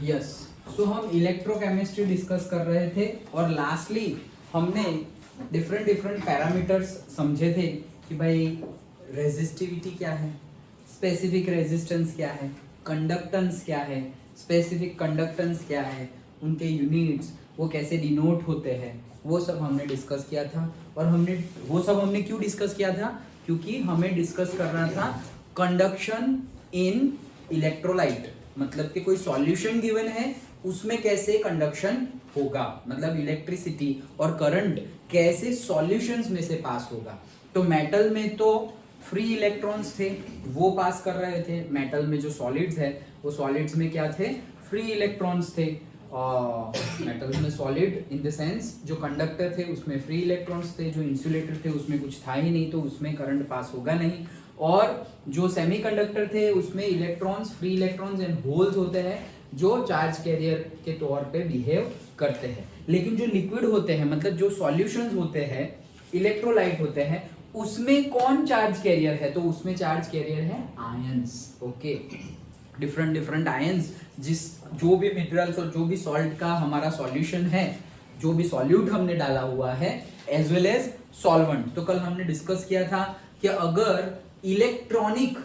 Yes, सो हम electrochemistry discuss कर रहे थे और लास्टली हमने डिफरेंट डिफरेंट पैरामीटर्स समझे थे कि भाई रेजिस्टिविटी क्या है, स्पेसिफिक रेजिस्टेंस क्या है, कंडक्टेंस क्या है, स्पेसिफिक कंडक्टेंस क्या है, उनके यूनिट्स वो कैसे डिनोट होते हैं, वो सब हमने डिस्कस किया था। और हमने क्यों डिस्कस किया था? क्योंकि हमें डिस्कस करना था कंडक्शन इन इलेक्ट्रोलाइट, मतलब कि कोई सॉल्यूशन गिवन है उसमें कैसे कंडक्शन होगा, मतलब इलेक्ट्रिसिटी और करंट कैसे सॉल्यूशंस में से पास होगा। तो मेटल में तो फ्री इलेक्ट्रॉन्स थे वो पास कर रहे थे, मेटल में जो सॉलिड्स है वो सॉलिड्स में क्या थे, फ्री इलेक्ट्रॉन्स थे। मेटल में सॉलिड इन द सेंस जो कंडक्टर थे उसमें फ्री इलेक्ट्रॉन्स थे, जो इंसुलेटर थे उसमें कुछ था ही नहीं तो उसमें करंट पास होगा नहीं। और जो सेमीकंडक्टर थे उसमें electrons, free electrons and holes होते हैं जो चार्ज कैरियर के तौर पे बिहेव करते हैं। लेकिन जो लिक्विड होते हैं, मतलब जो सॉल्यूशंस होते हैं, इलेक्ट्रोलाइट होते हैं, उसमें कौन चार्ज कैरियर है? तो उसमें चार्ज कैरियर है ions. Okay, different different ions, जो भी मिनरल्स और जो भी सॉल्ट का हमारा सॉल्यूशन है, जो भी सॉल्यूट हमने डाला हुआ है, एज वेल एज सॉल्वेंट। तो कल हमने डिस्कस किया था कि अगर इलेक्ट्रॉनिक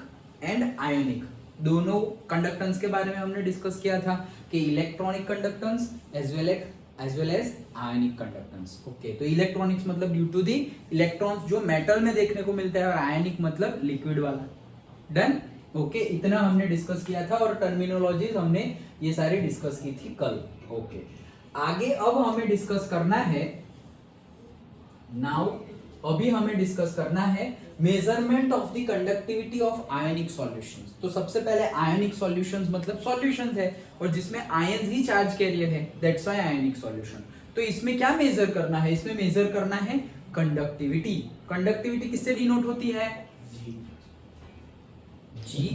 एंड आयोनिक दोनों कंडक्टेंस के बारे में हमने डिस्कस किया था कि electronic conductance as well as ionic conductance. Okay, तो इलेक्ट्रॉनिक्स मतलब ड्यू टू दी इलेक्ट्रॉन्स जो मेटल में देखने को मिलता है, और आयनिक मतलब लिक्विड वाला। डन? ओके, इतना हमने डिस्कस किया था और टर्मिनोलॉजीज हमने ये सारी डिस्कस की थी कल। ओके, आगे अब हमें डिस्कस करना है नाउ, अभी हमें डिस्कस करना है measurement of the conductivity of ionic solutions. तो सबसे पहले आयनिक सॉल्यूशंस मतलब सॉल्यूशंस है और जिसमें आयंस ही चार्ज कैरियर है, दैट्स व्हाई आयनिक सॉल्यूशन। तो इसमें क्या मेजर करना है? इसमें मेजर करना है कंडक्टिविटी। कंडक्टिविटी किससे डिनोट होती है? जी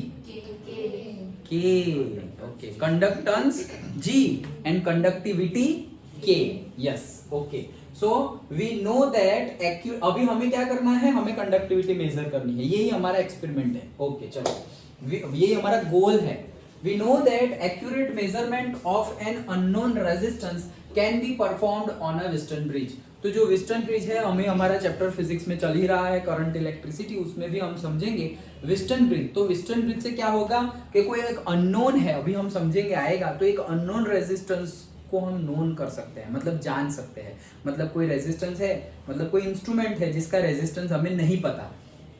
के। Okay, conductance G and conductivity के। Yes, okay, so we know that अभी हमें क्या करना है, हमें कंडक्टिविटी मेजर करनी है, यही हमारा एक्सपेरिमेंट है। ओके, चलो, यही हमारा गोल है। We know that accurate measurement of an unknown resistance can be performed on a Wheatstone bridge. तो जो व्हिस्टन ब्रिज है, हमें हमारा चैप्टर फिजिक्स में चल ही रहा है करंट इलेक्ट्रिसिटी, उसमें भी हम समझेंगे व्हिस्टन ब्रिज। तो व्हिस्टन ब्रिज से क्या होगा कि कोई एक अननोन है, अभी हम समझेंगे आएगा, तो एक अननोन रेजिस्टेंस को हम नोन कर सकते हैं, मतलब जान सकते हैं। मतलब कोई रेजिस्टेंस है, मतलब कोई इंस्ट्रूमेंट है जिसका रेजिस्टेंस हमें नहीं पता,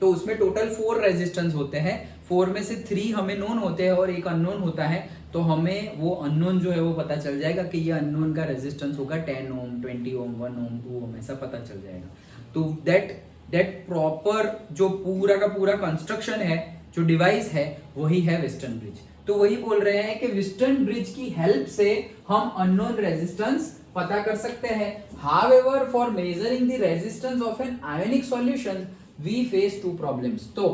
तो उसमें टोटल 4 रेजिस्टेंस होते हैं, 4 में से 3 हमें नोन होते हैं और एक अननोन होता है। तो हमें वो अननोन जो है वो पता चल जाएगा कि ये अननोन का रेजिस्टेंस होगा 10 ओम, 20 ओम, 1 ओम, 2 ओम, ऐसा पता चल जाएगा। तो दैट प्रॉपर जो पूरा का पूरा कंस्ट्रक्शन है, जो डिवाइस है, वही है व्हिस्टन ब्रिज। तो वही बोल रहे हैं कि व्हिस्टन ब्रिज की हेल्प से हम अननोन रेजिस्टेंस पता कर सकते हैं। However, for measuring the resistance of an ionic solution we face 2 problems. तो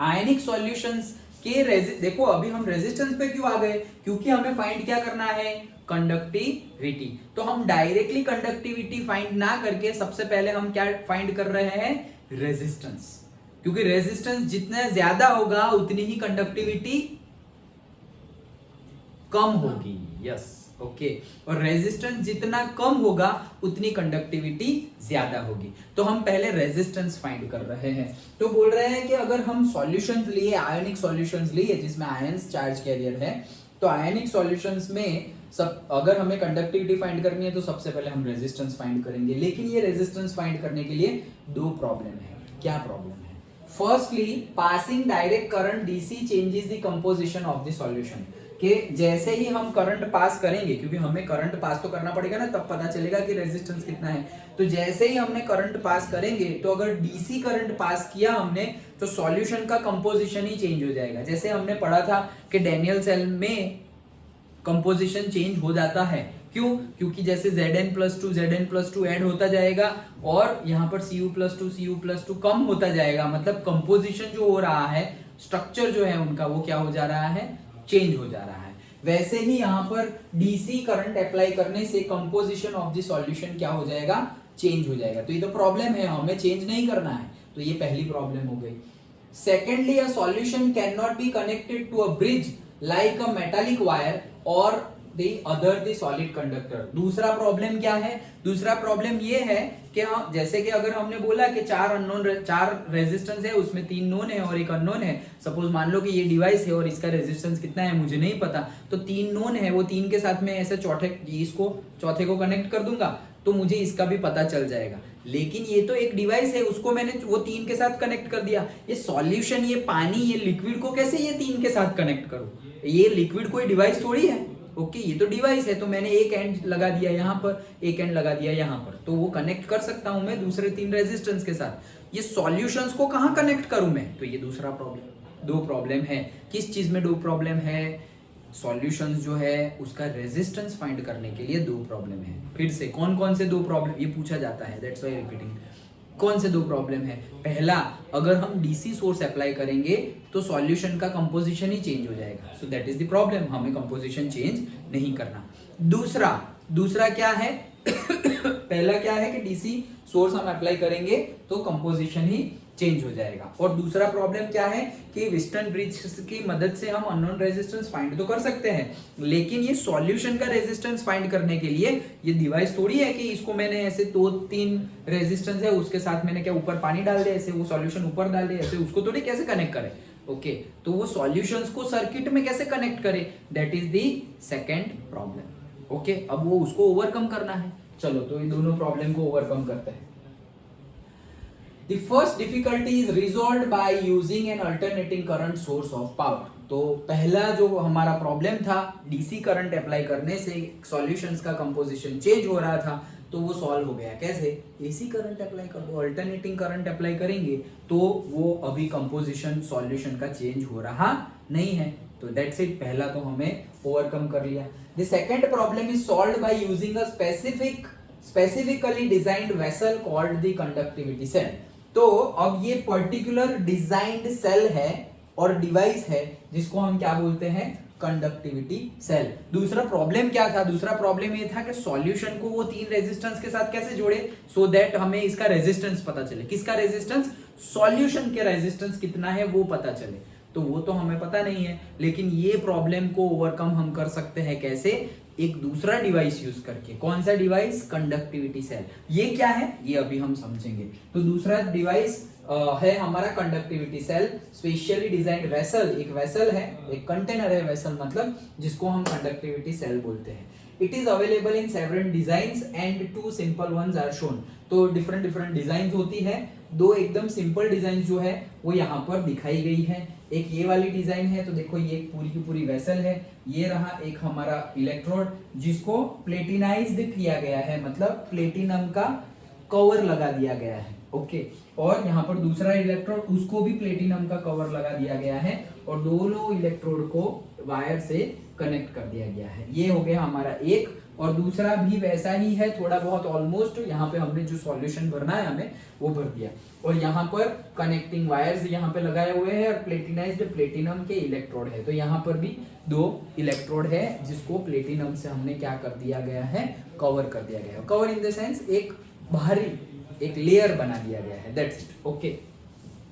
आयनिक सॉल्यूशंस के देखो, अभी हम रेजिस्टेंस पे क्यों आ गए? क्योंकि हमें फाइंड क्या करना है, कंडक्टिविटी। तो हम डायरेक्टली कंडक्टिविटी फाइंड ना करके सबसे पहले हम क्या फाइंड कर रहे हैं, रेजिस्टेंस। क्योंकि रेजिस्टेंस जितना ज्यादा होगा उतनी ही कंडक्टिविटी कम होगी। यस, ओके, और रेजिस्टेंस जितना कम होगा उतनी कंडक्टिविटी ज्यादा होगी। तो हम पहले रेजिस्टेंस फाइंड कर रहे हैं। तो बोल रहे हैं कि अगर हम सॉल्यूशंस लिए, आयनिक सॉल्यूशंस लिए जिसमें आयंस चार्ज कैरियर है, तो आयनिक सॉल्यूशंस में अगर हमें कंडक्टिविटी फाइंड करनी है तो सबसे पहले हम रेजिस्टेंस फाइंड करेंगे। लेकिन ये रेजिस्टेंस फाइंड करने के लिए 2 प्रॉब्लम है। क्या प्रॉब्लम है? Firstly, passing direct current DC changes the composition of the solution. कि जैसे ही हम करंट पास करेंगे, क्योंकि हमें करंट पास तो करना पड़ेगा ना, तब पता चलेगा कि रेजिस्टेंस कितना है। तो जैसे ही हमने करंट पास करेंगे, तो अगर डीसी करंट पास किया हमने, तो सॉल्यूशन का कंपोजिशन ही चेंज हो जाएगा। जैसे हमने पढ़ा था कि डैनियल सेल में कंपोजिशन चेंज हो जाता है। क्यों? क्योंकि जैसे Zn+2 ऐड होता जाएगा और यहाँ पर Cu+2 कम होता जाएगा, मतलब कंपोजिशन जो हो रहा है, स्ट्रक्चर जो है उनका, वो क्या हो जा रहा है, चेंज हो जा रहा है। वैसे ही यहाँ पर डीसी करंट अप्लाई करने से कंपोजिशन ऑफ द सॉल्यूशन क्या हो जाएगा, चेंज हो जाएगा। तो ये तो प्रॉब्लम है, हमें चेंज नहीं करना है, तो ये पहली प्रॉब्लम हो गई। Secondly, a solution can not be connected to a bridge like a metallic wire or the other the solid conductor। दूसरा प्रॉब्लम क्या है? दूसरा प्रॉब्लम ये है कि जैसे कि अगर हमने बोला कि चार रेजिस्टेंस है, उसमें 3 नोन है और एक अननोन है। सपोज मान लो कि ये डिवाइस है और इसका रेजिस्टेंस कितना है मुझे नहीं पता, तो 3 नोन है, वो 3 के साथ में ऐसे चौथे को कनेक्ट कर दूंगा तो मुझे इसका भी पता चल जाएगा। लेकिन ये तो एक डिवाइस है, उसको मैंने वो 3 के साथ कनेक्ट कर दिया। ये सॉल्यूशन, ये पानी, ये लिक्विड को कैसे ये 3 के साथ कनेक्ट करूं? ये लिक्विड कोई डिवाइस थोड़ी है। ओके, ये तो डिवाइस है, तो मैंने एक एंड लगा दिया यहाँ पर, एक एंड लगा दिया यहाँ पर, तो वो कनेक्ट कर सकता हूं मैं दूसरे 3 रेजिस्टेंस के साथ। ये सॉल्यूशंस को कहां कनेक्ट करूं मैं? तो ये दूसरा प्रॉब्लम। 2 प्रॉब्लम है। किस चीज में 2 प्रॉब्लम है? सॉल्यूशंस जो है उसका रेजिस्टेंस फाइंड करने के लिए 2 प्रॉब्लम है। फिर से कौन कौन से 2 प्रॉब्लम, ये पूछा जाता है, दैट्स व्हाई रिपीटिंग। कौन से 2 प्रॉब्लम है? पहला, अगर हम डीसी सोर्स अप्लाई करेंगे तो सॉल्यूशन का कंपोजिशन ही चेंज हो जाएगा, so that is the problem, हमें कंपोजिशन चेंज नहीं करना। दूसरा क्या है? पहला क्या है कि डीसी सोर्स हम अप्लाई करेंगे तो कंपोजिशन ही चेंज हो जाएगा। और दूसरा प्रॉब्लम क्या है कि वेस्टर्न ब्रिज की मदद से हम अननोन रेजिस्टेंस फाइंड तो कर सकते हैं, लेकिन ये सॉल्यूशन का रेजिस्टेंस फाइंड करने के लिए ये डिवाइस थोड़ी है कि इसको मैंने ऐसे 2-3 रेजिस्टेंस है उसके साथ मैंने क्या ऊपर पानी डाल दिया, ऐसे वो सॉल्यूशन ऊपर डाल दिया, ऐसे उसको थोड़ी कैसे कनेक्ट करें। ओके, तो वो सॉल्यूशंस को सर्किट में कैसे कनेक्ट करें, that is the second problem. Okay, अब वो उसको ओवरकम करना है। चलो, तो ये दोनों प्रॉब्लम को ओवरकम करते हैं। The first difficulty is resolved by using an alternating current source of power। तो पहला जो हमारा प्रॉब्लम था, डीसी करंट अप्लाई करने से सॉल्यूशंस का कंपोजिशन चेंज हो रहा था, तो वो सॉल्व हो गया। कैसे? एसी करंट अप्लाई कर दो, अल्टरनेटिंग करंट अप्लाई करेंगे तो वो अभी कंपोजिशन सॉल्यूशन का चेंज हो रहा नहीं है। तो दैट्स इट, पहला तो हमें ओवरकम कर लिया। The second problem is solved by using a specifically designed vessel called the conductivity cell. तो अब ये पर्टिकुलर डिजाइन्ड सेल है और डिवाइस है जिसको हम क्या बोलते हैं? Conductivity cell. दूसरा प्रॉब्लम क्या था? दूसरा प्रॉब्लम ये था कि सॉल्यूशन को वो 3 रेजिस्टेंस के साथ कैसे जोड़े सो दैट हमें इसका रेजिस्टेंस पता चले। किसका रेजिस्टेंस? सॉल्यूशन के रेजिस्टेंस कितना है वो पता चले। तो वो तो हमें पता नहीं है, लेकिन ये प्रॉब्लम को ओवरकम हम कर सकते हैं कैसे? एक दूसरा डिवाइस यूज करके। कौन सा डिवाइस? Conductivity cell. ये क्या है ये अभी हम समझेंगे। तो दूसरा डिवाइस है हमारा conductivity cell, specially designed vessel. एक वेसल है, एक कंटेनर है वेसल मतलब, जिसको हम कंडक्टिविटी सेल बोलते हैं। It is available in several designs and 2 simple ones are shown. तो डिफरेंट डिजाइन्स होती है। 2 एकदम सिंपल डिजाइन जो है वो यहाँ पर दिखाई गई है। एक ये वाली डिजाइन है, तो देखो ये पूरी की पूरी वेसल है। ये रहा एक हमारा इलेक्ट्रोड जिसको प्लेटिनाइज्ड किया गया है, मतलब प्लेटिनम का कवर लगा दिया गया है। ओके, और यहाँ पर दूसरा इलेक्ट्रोड, उसको भी प्लेटिनम का कवर लगा दिया गया है और दोनों इलेक्ट्रोड को वायर से कनेक्ट कर दिया गया है। ये हो गया हमारा एक, और दूसरा भी वैसा ही है, थोड़ा बहुत ऑलमोस्ट। यहाँ पे हमने जो सॉल्यूशन भरना है हमें वो भर दिया, और यहाँ पर कनेक्टिंग वायर्स यहाँ पे लगाए हुए हैं और प्लेटिनाइज्ड प्लेटिनम के इलेक्ट्रोड है। तो यहाँ पर भी 2 इलेक्ट्रोड है जिसको प्लेटिनम से हमने क्या कर दिया गया है? कवर कर दिया गया है। कवर इन द सेंस एक बाहरी एक लेयर बना दिया गया है, दैट्स इट। ओके,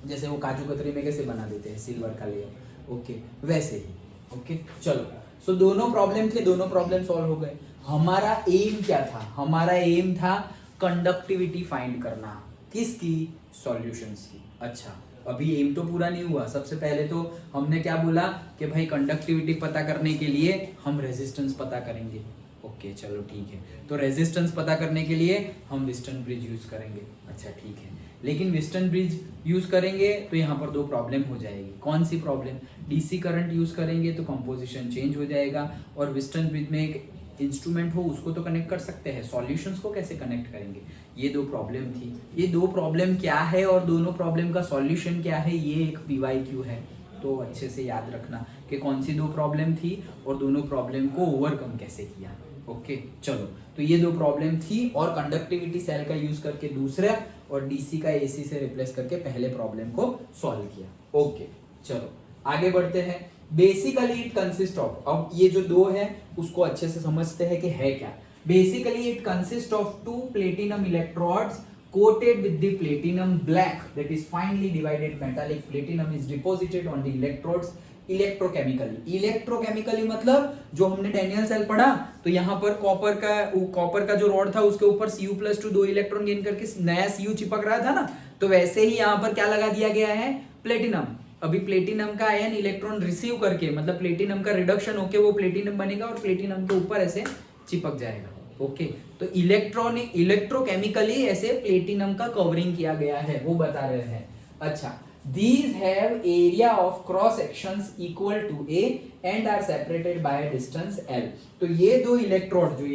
जैसे वो काजू कतरी में कैसे बना देते हैं सिल्वर का लेयर, ओके वैसे ही। ओके, चलो, सो दोनों प्रॉब्लम थे, दोनों प्रॉब्लम सॉल्व हो गए। हमारा एम क्या था? हमारा एम था कंडक्टिविटी फाइंड करना। किसकी? सॉल्यूशंस की। अच्छा, अभी एम तो पूरा नहीं हुआ। सबसे पहले तो हमने क्या बोला कि भाई कंडक्टिविटी पता करने के लिए हम रेजिस्टेंस पता करेंगे। ओके, चलो ठीक है, तो रेजिस्टेंस पता करने के लिए हम वेस्टर्न ब्रिज यूज करेंगे। अच्छा ठीक है, लेकिन वेस्टर्न ब्रिज यूज करेंगे तो यहाँ पर 2 प्रॉब्लम हो जाएगी। कौन सी प्रॉब्लम? डीसी करंट यूज करेंगे तो कंपोजिशन चेंज हो जाएगा, और वेस्टर्न ब्रिज में एक इंस्ट्रूमेंट हो उसको तो कनेक्ट कर सकते हैं, सॉल्यूशंस को कैसे कनेक्ट करेंगे? ये 2 प्रॉब्लम थी। ये 2 प्रॉब्लम क्या है और दोनों प्रॉब्लम का सॉल्यूशन क्या है, ये एक PYQ है। तो अच्छे से याद रखना कि कौन सी 2 प्रॉब्लम थी और दोनों प्रॉब्लम को ओवरकम कैसे किया। ओके, चलो, तो ये 2 प्रॉब्लम थी, और कंडक्टिविटी सेल का यूज करके दूसरा, और डीसी का एसी से रिप्लेस करके पहले प्रॉब्लम को सॉल्व किया। ओके, चलो आगे बढ़ते हैं। बेसिकली इट कंसिस्ट ऑफ, अब ये जो 2 है उसको अच्छे से समझते हैं कि है क्या। Basically it consist of 2 platinum electrodes coated with the platinum black, that is finely divided metallic platinum is deposited on the electrodes इलेक्ट्रोकेमिकली मतलब जो हमने डैनियल सेल पढ़ा, तो यहाँ पर कॉपर का जो रॉड था उसके ऊपर Cu+2 2 इलेक्ट्रॉन गेन करके नया Cu चिपक रहा था ना, तो वैसे ही यहाँ पर क्या लगा दिया गया है, प्लेटिनम। अभी प्लेटिनम का आयन इलेक्ट्रॉन रिसीव करके, मतलब प्लेटिनम का रिडक्शन होके वो प्लेटिनम बनेगा और प्लेटिनम के ऊपर ऐसे चिपक जाएगा। ओके, तो इलेक्ट्रोकेमिकली ऐसे प्लेटिनम का कवरिंग किया गया है, वो बता रहे हैं। अच्छा, these have area of cross sections equal to A and are separated by a distance L। तो ये दो इलेक्ट्रोड है,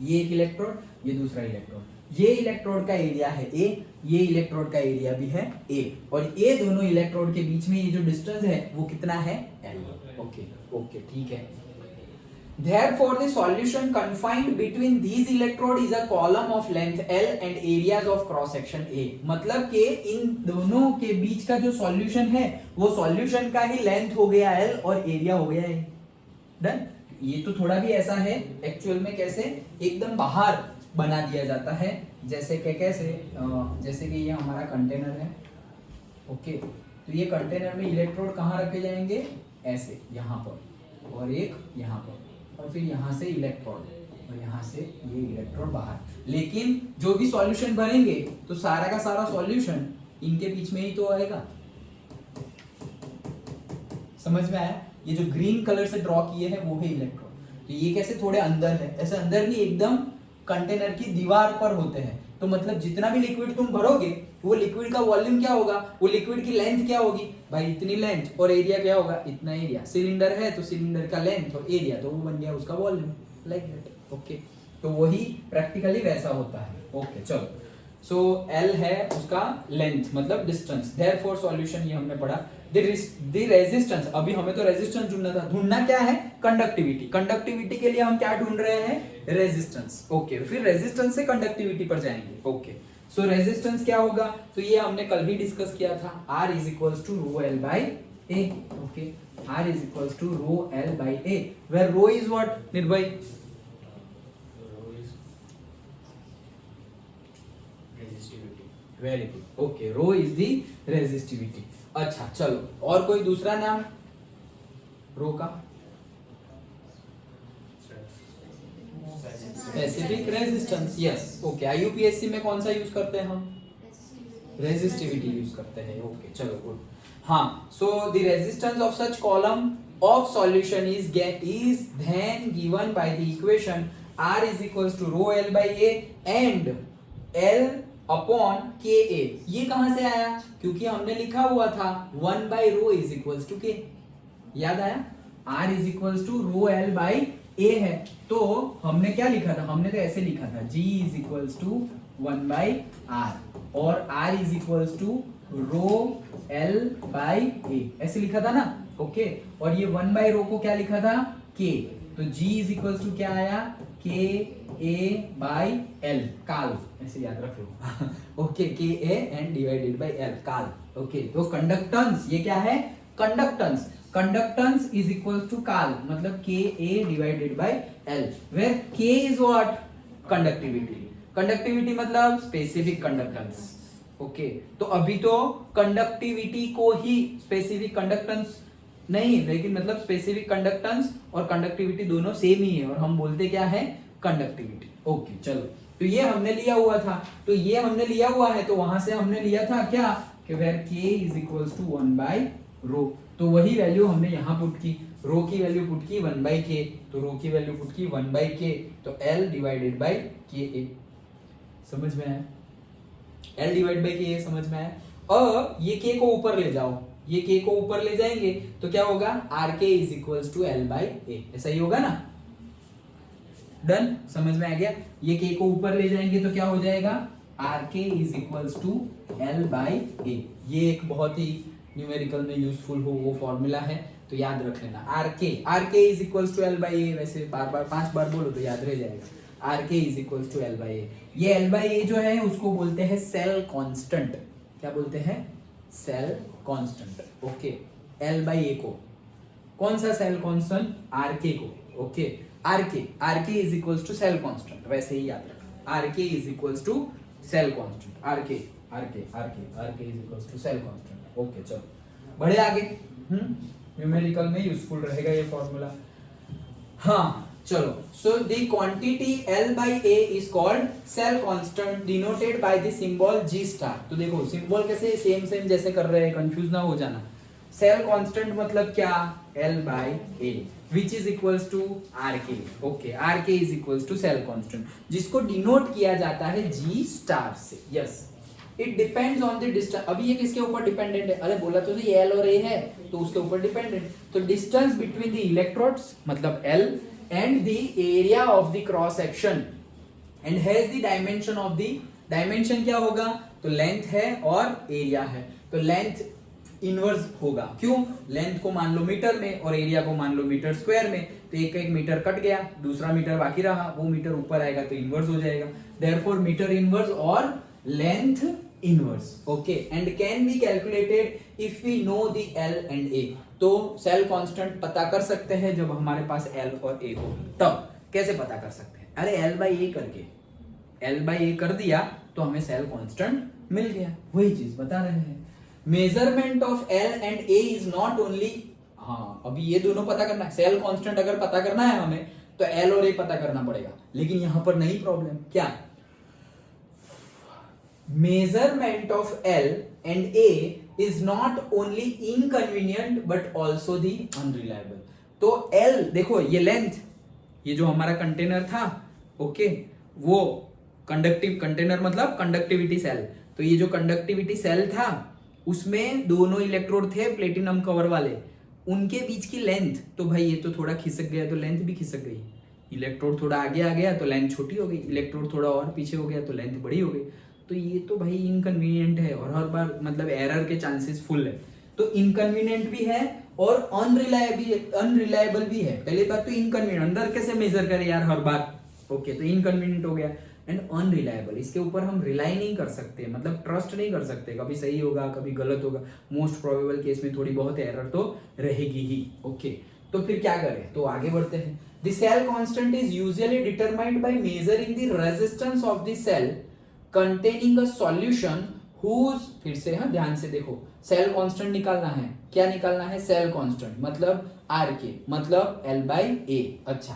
ये एक इलेक्ट्रोड, ये दूसरा इलेक्ट्रोड, ये इलेक्ट्रोड का एरिया है A, ये इलेक्ट्रोड का एरिया भी है A, और ये दोनों इलेक्ट्रोड के बीच में ये जो डिस्टेंस है वो कितना है, L। ओके, ठीक है। Therefore, the solution confined between these electrode is a column of length L and areas of cross section A। मतलब कि इन दोनों के बीच का जो सॉल्यूशन है वो सॉल्यूशन का ही लेंथ हो गया L और एरिया हो गया A। डन। ये तो थोड़ा भी ऐसा है, एक्चुअल में कैसे एकदम बाहर बना दिया जाता है, जैसे जैसे कि ये हमारा कंटेनर है। ओके, तो ये कंटेनर में इलेक्ट्रोड कहाँ रखे जाएंगे, ऐसे यहाँ पर, और एक यहाँ पर, और फिर यहाँ से इलेक्ट्रोड और यहाँ से ये इलेक्ट्रोड बाहर। लेकिन जो भी सॉल्यूशन बनेंगे तो सारा का सारा सॉल्यूशन इनके बीच में ही तो आएगा। समझ में आया? ये जो ग्रीन कलर से ड्रॉ किए हैं वो है इलेक्ट्रोड। तो ये कैसे थोड़े अंदर है, ऐसे अंदर नहीं, एकदम कंटेनर की दीवार पर होते हैं। तो मतलब जितना भी लिक्विड तुम भरोगे वो लिक्विड का वॉल्यूम क्या होगा, वो लिक्विड की लेंथ क्या होगी भाई, इतनी लेंथ, और एरिया क्या होगा, इतना एरिया। सिलेंडर है तो सिलेंडर का लेंथ और एरिया, तो वो बन गया उसका वॉल्यूम, लाइक दैट। ओके, तो वही प्रैक्टिकली वैसा होता है। ओके, चलो, सो L है उसका लेंथ, मतलब डिस्टेंस। देयरफॉर सॉल्यूशन ये हमने पढ़ा। द रेजिस्टेंस, अभी हमें तो रेजिस्टेंस ढूंढना क्या है, कंडक्टिविटी के लिए हम क्या ढूंढ रहे हैं, रेजिस्टेंस। ओके, फिर रेजिस्टेंस से कंडक्टिविटी पर जाएंगे। ओके, सो रेजिस्टेंस क्या होगा, तो ये हमने कल भी डिस्कस किया था, R is equals to rho L by A. Okay, R is equals to rho L by A, where rho is what, Nirbhay, very good. Okay, rho is the resistivity. अच्छा, चलो, और कोई दूसरा नाम रो का, specific resistance. Yes, okay, IUPAC में कौन सा यूज करते हैं हम, रेजिस्टिविटी यूज करते हैं। ओके, चलो, गुड। हाँ, so the resistance of such column of solution is then given by the equation R is equals to rho L by A and L upon के ए। ये कहां से आया, क्योंकि हमने लिखा हुआ था 1 by rho is equals to K, याद आया, R is equals to rho L by A है, तो हमने क्या लिखा था, हमने तो ऐसे लिखा था G is equals to 1 by R, और R is equals to rho L by A, ऐसे लिखा था ना। ओके, और ये 1 by rho को क्या लिखा था, K, तो G is equals to क्या आया, K A by L, काल, ऐसे याद रख लो। Okay, K A and divided by L, काल। ओके, तो कंडक्टेंस, ये क्या है, कंडक्टेंस इज इक्वल टू काल, मतलब K A divided by L, where K is what, conductivity मतलब स्पेसिफिक कंडक्टेंस। ओके, तो अभी तो कंडक्टिविटी को ही स्पेसिफिक कंडक्टेंस नहीं, लेकिन मतलब स्पेसिफिक कंडक्टेंस और कंडक्टिविटी दोनों सेम ही है, और हम बोलते क्या है, कंडक्टिविटी। ओके, चलो, तो ये हमने लिया हुआ था, तो ये हमने लिया हुआ है, तो वहां से हमने लिया था क्या, कि where K is equals to 1 by rho, तो वही वैल्यू हमने यहाँ पुट की, रो की वैल्यू पुट की 1 बाय K, तो रो की वैल्यू पुट की 1 बाय K, तो L डिवाइडेड बाय KA। समझ में आया, L डिवाइड बाय KA समझ में आया। अब ये K को ऊपर ले जाओ, ये K को ऊपर ले जाएंगे तो क्या होगा, RK is equals to L by A, ऐसा ही होगा ना। डन, समझ में आ गया। ये K को ऊपर ले जाएंगे तो क्या हो जाएगा, RK is equals to L by A। ये एक बहुत ही न्यूमेरिकल में यूजफुल हो वो फॉर्मूला है, तो याद रख लेना, RK is equals to L by A, वैसे बार बार 5 बार बोलो तो याद रह जाएगा। RK is equals to L by A। ये L बाय A जो है उसको बोलते हैं सेल कांस्टेंट। क्या बोलते हैं, cell constant. Okay, L by A को, कौन सा सेल कांस्टेंट, RK को। Okay, RK is equals to cell constant, वैसे ही याद रखना, RK is equals to cell constant, RK is equals to cell constant. Okay, चलो बढ़े आगे। न्यूमेरिकल में यूजफुल रहेगा ये फॉर्मूला। हाँ चलो, so the quantity L by A is called cell constant denoted by the symbol G star. तो देखो सिंबल कैसे सेम जैसे कर रहे हैं, कंफ्यूज ना हो जाना। सेल कांस्टेंट मतलब क्या, L by A which is equals to RK। Okay, RK is equals to cell constant, जिसको डिनोट किया जाता है G स्टार से। Yes, it depends on the distance. अभी ये किसके ऊपर डिपेंडेंट है, अरे बोला तो ये L और A है तो उसके ऊपर डिपेंडेंट। तो डिस्टेंस बिटवीन द इलेक्ट्रोड्स मतलब L and the area of the cross section and has the dimension of the, dimension क्या होगा, तो लेंथ है और एरिया है, तो लेंथ इनवर्स होगा। क्यों, लेंथ को मान लो मीटर में और एरिया को मान लो मीटर स्क्वायर में, तो एक एक मीटर कट गया, दूसरा मीटर बाकी रहा, वो मीटर ऊपर आएगा तो इनवर्स हो जाएगा। देयरफॉर मीटर इनवर्स और length inverse. Okay, and can be calculated if we know the L and A। तो सेल कांस्टेंट पता कर सकते हैं जब हमारे पास L और A हो। तब कैसे पता कर सकते हैं, अरे L by A करके, L by A कर दिया तो हमें सेल कांस्टेंट मिल गया। वही चीज बता रहे हैं। Measurement of L and A is not only, हाँ अभी ये दोनों पता करना है। सेल कांस्टेंट अगर पता करना है हमें तो L और A पता करना पड़ेगा, लेकिन यहां पर नहीं प्रॉब्लम, क्या, measurement of L and A is not only inconvenient but also the unreliable। तो L देखो, ये लेंथ, ये जो हमारा कंटेनर था, ओके, वो कंडक्टिव कंटेनर मतलब कंडक्टिविटी सेल, तो ये जो कंडक्टिविटी सेल था उसमें दोनों इलेक्ट्रोड थे प्लेटिनम कवर वाले, उनके बीच की लेंथ, तो भाई ये तो थोड़ा खिसक गया तो लेंथ भी खिसक गई। इलेक्ट्रोड थोड़ा आगे आ गया तो लेंथ छोटी हो गई, इलेक्ट्रोड थोड़ा और पीछे हो गया तो लेंथ बड़ी हो गई। तो ये तो भाई इनकन्वीनियंट है और हर बार मतलब एरर के चांसेस फुल है। तो इनकन्वीनियंट भी है और अनरिलायबल भी है। पहले बात तो इनकन्वीनियंट, अंदर कैसे मेजर करें यार हर बार, ओके, तो इनकन्वीनियंट हो गया। एंड अनरिलायबल, इसके ऊपर हम रिलाई नहीं कर सकते, मतलब ट्रस्ट नहीं कर सकते, कभी सही होगा कभी गलत होगा, मोस्ट प्रोबेबल केस में थोड़ी बहुत एरर तो रहेगी ही। ओके, तो फिर क्या करें, तो आगे बढ़ते हैं। The cell constant is usually determined by measuring the resistance of the cell containing a solution whose, फिर से हाँ ध्यान से देखो, सेल कांस्टेंट निकालना है, क्या निकालना है, सेल कांस्टेंट मतलब RK मतलब L by A। अच्छा,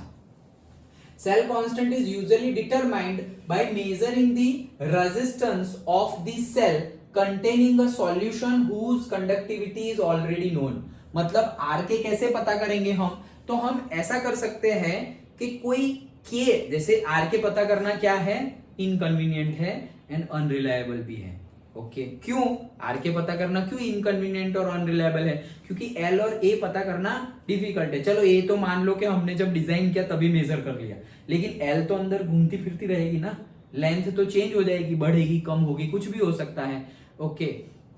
cell constant is usually determined by measuring the resistance of the cell containing a solution whose conductivity is already known. मतलब RK कैसे पता करेंगे हम, तो हम ऐसा कर सकते हैं कि कोई K, जैसे RK पता करना क्या है, इनकन्वीनियंट है एंड अनरिलायबल भी है। ओके, क्यों RK पता करना क्यों इनकन्वीनियंट और अनरिलायबल है, क्योंकि L और A पता करना डिफिकल्ट है। चलो A तो मान लो कि हमने जब डिजाइन किया तभी मेजर कर लिया, लेकिन L तो अंदर घूमती फिरती रहेगी ना, लेंथ तो चेंज हो जाएगी, बढ़ेगी कम होगी, कुछ भी हो सकता है। ओके,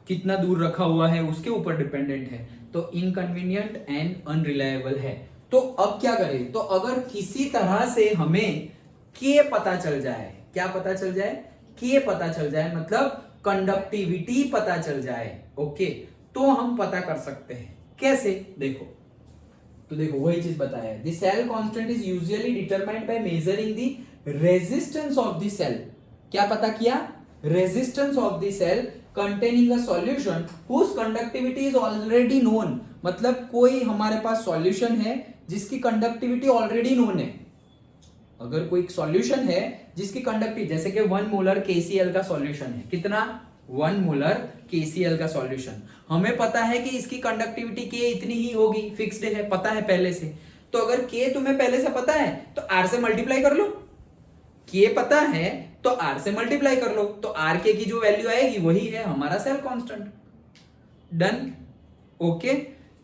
कितना दूर रखा हुआ है उसके ऊपर डिपेंडेंट है, तो इनकन्वीनियंट एंड अनरिलायबल है। तो अब क्या करें, तो अगर किसी तरह से हमें K पता चल जाए, क्या पता चल जाए, K पता चल जाए मतलब कंडक्टिविटी पता चल जाए, ओके, तो हम पता कर सकते हैं। कैसे, देखो, तो देखो वही चीज बताया है। The cell constant is usually determined by measuring the resistance of the cell. क्या पता किया, resistance of the cell containing a solution whose conductivity is already known. मतलब कोई हमारे पास सॉल्यूशन है जिसकी कंडक्टिविटी ऑलरेडी नोन है। अगर कोई सॉल्यूशन है जिसकी कंडक्टिविटी, जैसे कि 1 मोलर KCl का सॉल्यूशन है, कितना, 1 मोलर KCl का सॉल्यूशन, हमें पता है कि इसकी कंडक्टिविटी K इतनी ही होगी, फिक्स्ड है, पता है पहले से। तो अगर K तुम्हें पहले से पता है तो R से मल्टीप्लाई कर लो, K पता है तो R से मल्टीप्लाई कर लो, तो RK की जो वैल्यू आएगी वही है हमारा सेल कांस्टेंट। डन, ओके,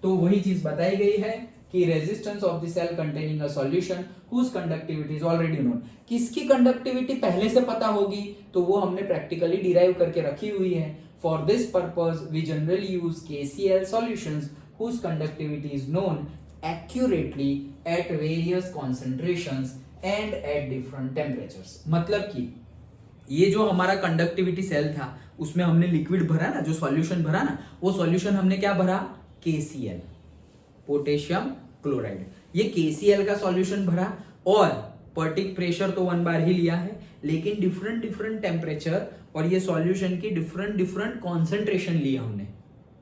तो वही चीज बताई गई है कि resistance of the cell containing a solution whose conductivity is already known. किसकी कंडक्टिविटी पहले से पता होगी तो वो हमने प्रैक्टिकली डिराइव करके रखी हुई है। For this purpose we generally use KCl solutions whose conductivity is known accurately at various concentrations and at different temperatures. मतलब कि ये जो हमारा कंडक्टिविटी सेल था उसमें हमने लिक्विड भरा ना, जो सॉल्यूशन भरा ना, वो सॉल्यूशन हमने क्या भरा, KCl, पोटेशियम क्लोराइड। ये KCl का सॉल्यूशन भरा और पर्टिकुलर प्रेशर तो 1 बार ही लिया है, लेकिन डिफरेंट डिफरेंट टेम्परेचर और ये सॉल्यूशन की डिफरेंट डिफरेंट कॉन्सेंट्रेशन ली हमने।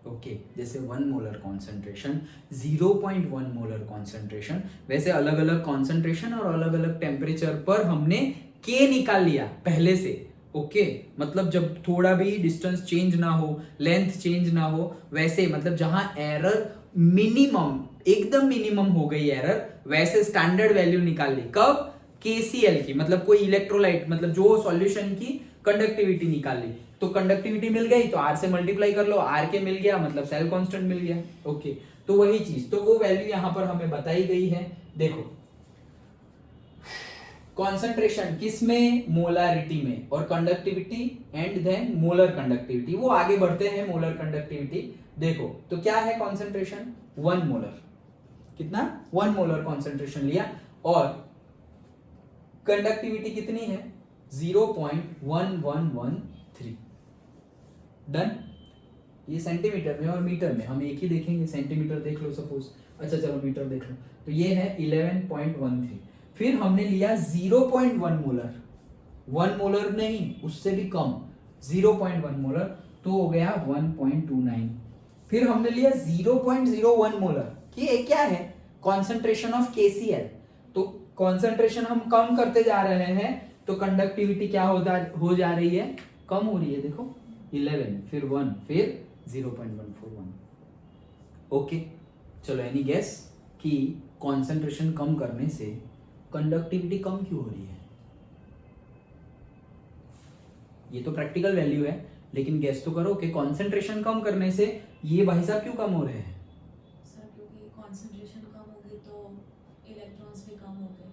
ओके जैसे 1 मोलर कॉन्सेंट्रेशन, 0.1 मोलर कॉन्सेंट्रेशन, वैसे अलग अलग कॉन्सेंट्रेशन और अलग अलग टेम्परेचर पर हमने के निकाल लिया पहले से। ओके मतलब जब थोड़ा भी डिस्टेंस चेंज ना हो, लेंथ चेंज ना हो, वैसे मतलब जहां एरर मिनिमम, एकदम मिनिमम हो गई एरर, वैसे स्टैंडर्ड वैल्यू निकाल ली। कब? केसीएल की, मतलब कोई इलेक्ट्रोलाइट, मतलब जो सॉल्यूशन की कंडक्टिविटी निकाल ली। तो कंडक्टिविटी मिल गई तो आर से मल्टीप्लाई कर लो, आर के मिल गया मतलब सेल कांस्टेंट मिल गया। ओके तो वही चीज, तो वो वैल्यू यहां पर हमें बताई गई है। देखो कॉन्सेंट्रेशन किस में? मोलारिटी में, और conductivity and then molar conductivity, वो आगे बढ़ते हैं मोलर कंडक्टिविटी। देखो तो क्या है कॉन्सेंट्रेशन? 1 मोलर, कितना? 1 मोलर कॉन्सेंट्रेशन लिया, और कंडक्टिविटी कितनी है? 0.1113। डन। ये सेंटीमीटर में और मीटर में हम एक ही देखेंगे, सेंटीमीटर देख लो सपोज, अच्छा चलो मीटर देख लो, तो ये है 11.13। फिर हमने लिया 0.1 मोलर, 1 मोलर नहीं उससे भी कम, 0.1 मोलर, तो हो गया 1.29। फिर हमने लिया 0.01 मोलर, ये क्या है? Concentration of KCL. तो कॉन्सेंट्रेशन हम कम करते जा रहे हैं तो कंडक्टिविटी क्या हो जा रही है? कम हो रही है। देखो 11, फिर 1, फिर 0.141। ओके चलो एनी गेस कि कॉन्सेंट्रेशन कम करने से कंडक्टिविटी कम क्यों हो रही है? ये तो प्रैक्टिकल वैल्यू है, लेकिन गेस तो करो कि कॉन्सेंट्रेशन कम करने से ये भाई साहब क्यों कम हो रहे हैं? सर क्योंकि कॉन्सेंट्रेशन कम होगी तो इलेक्ट्रॉन्स भी कम हो गए।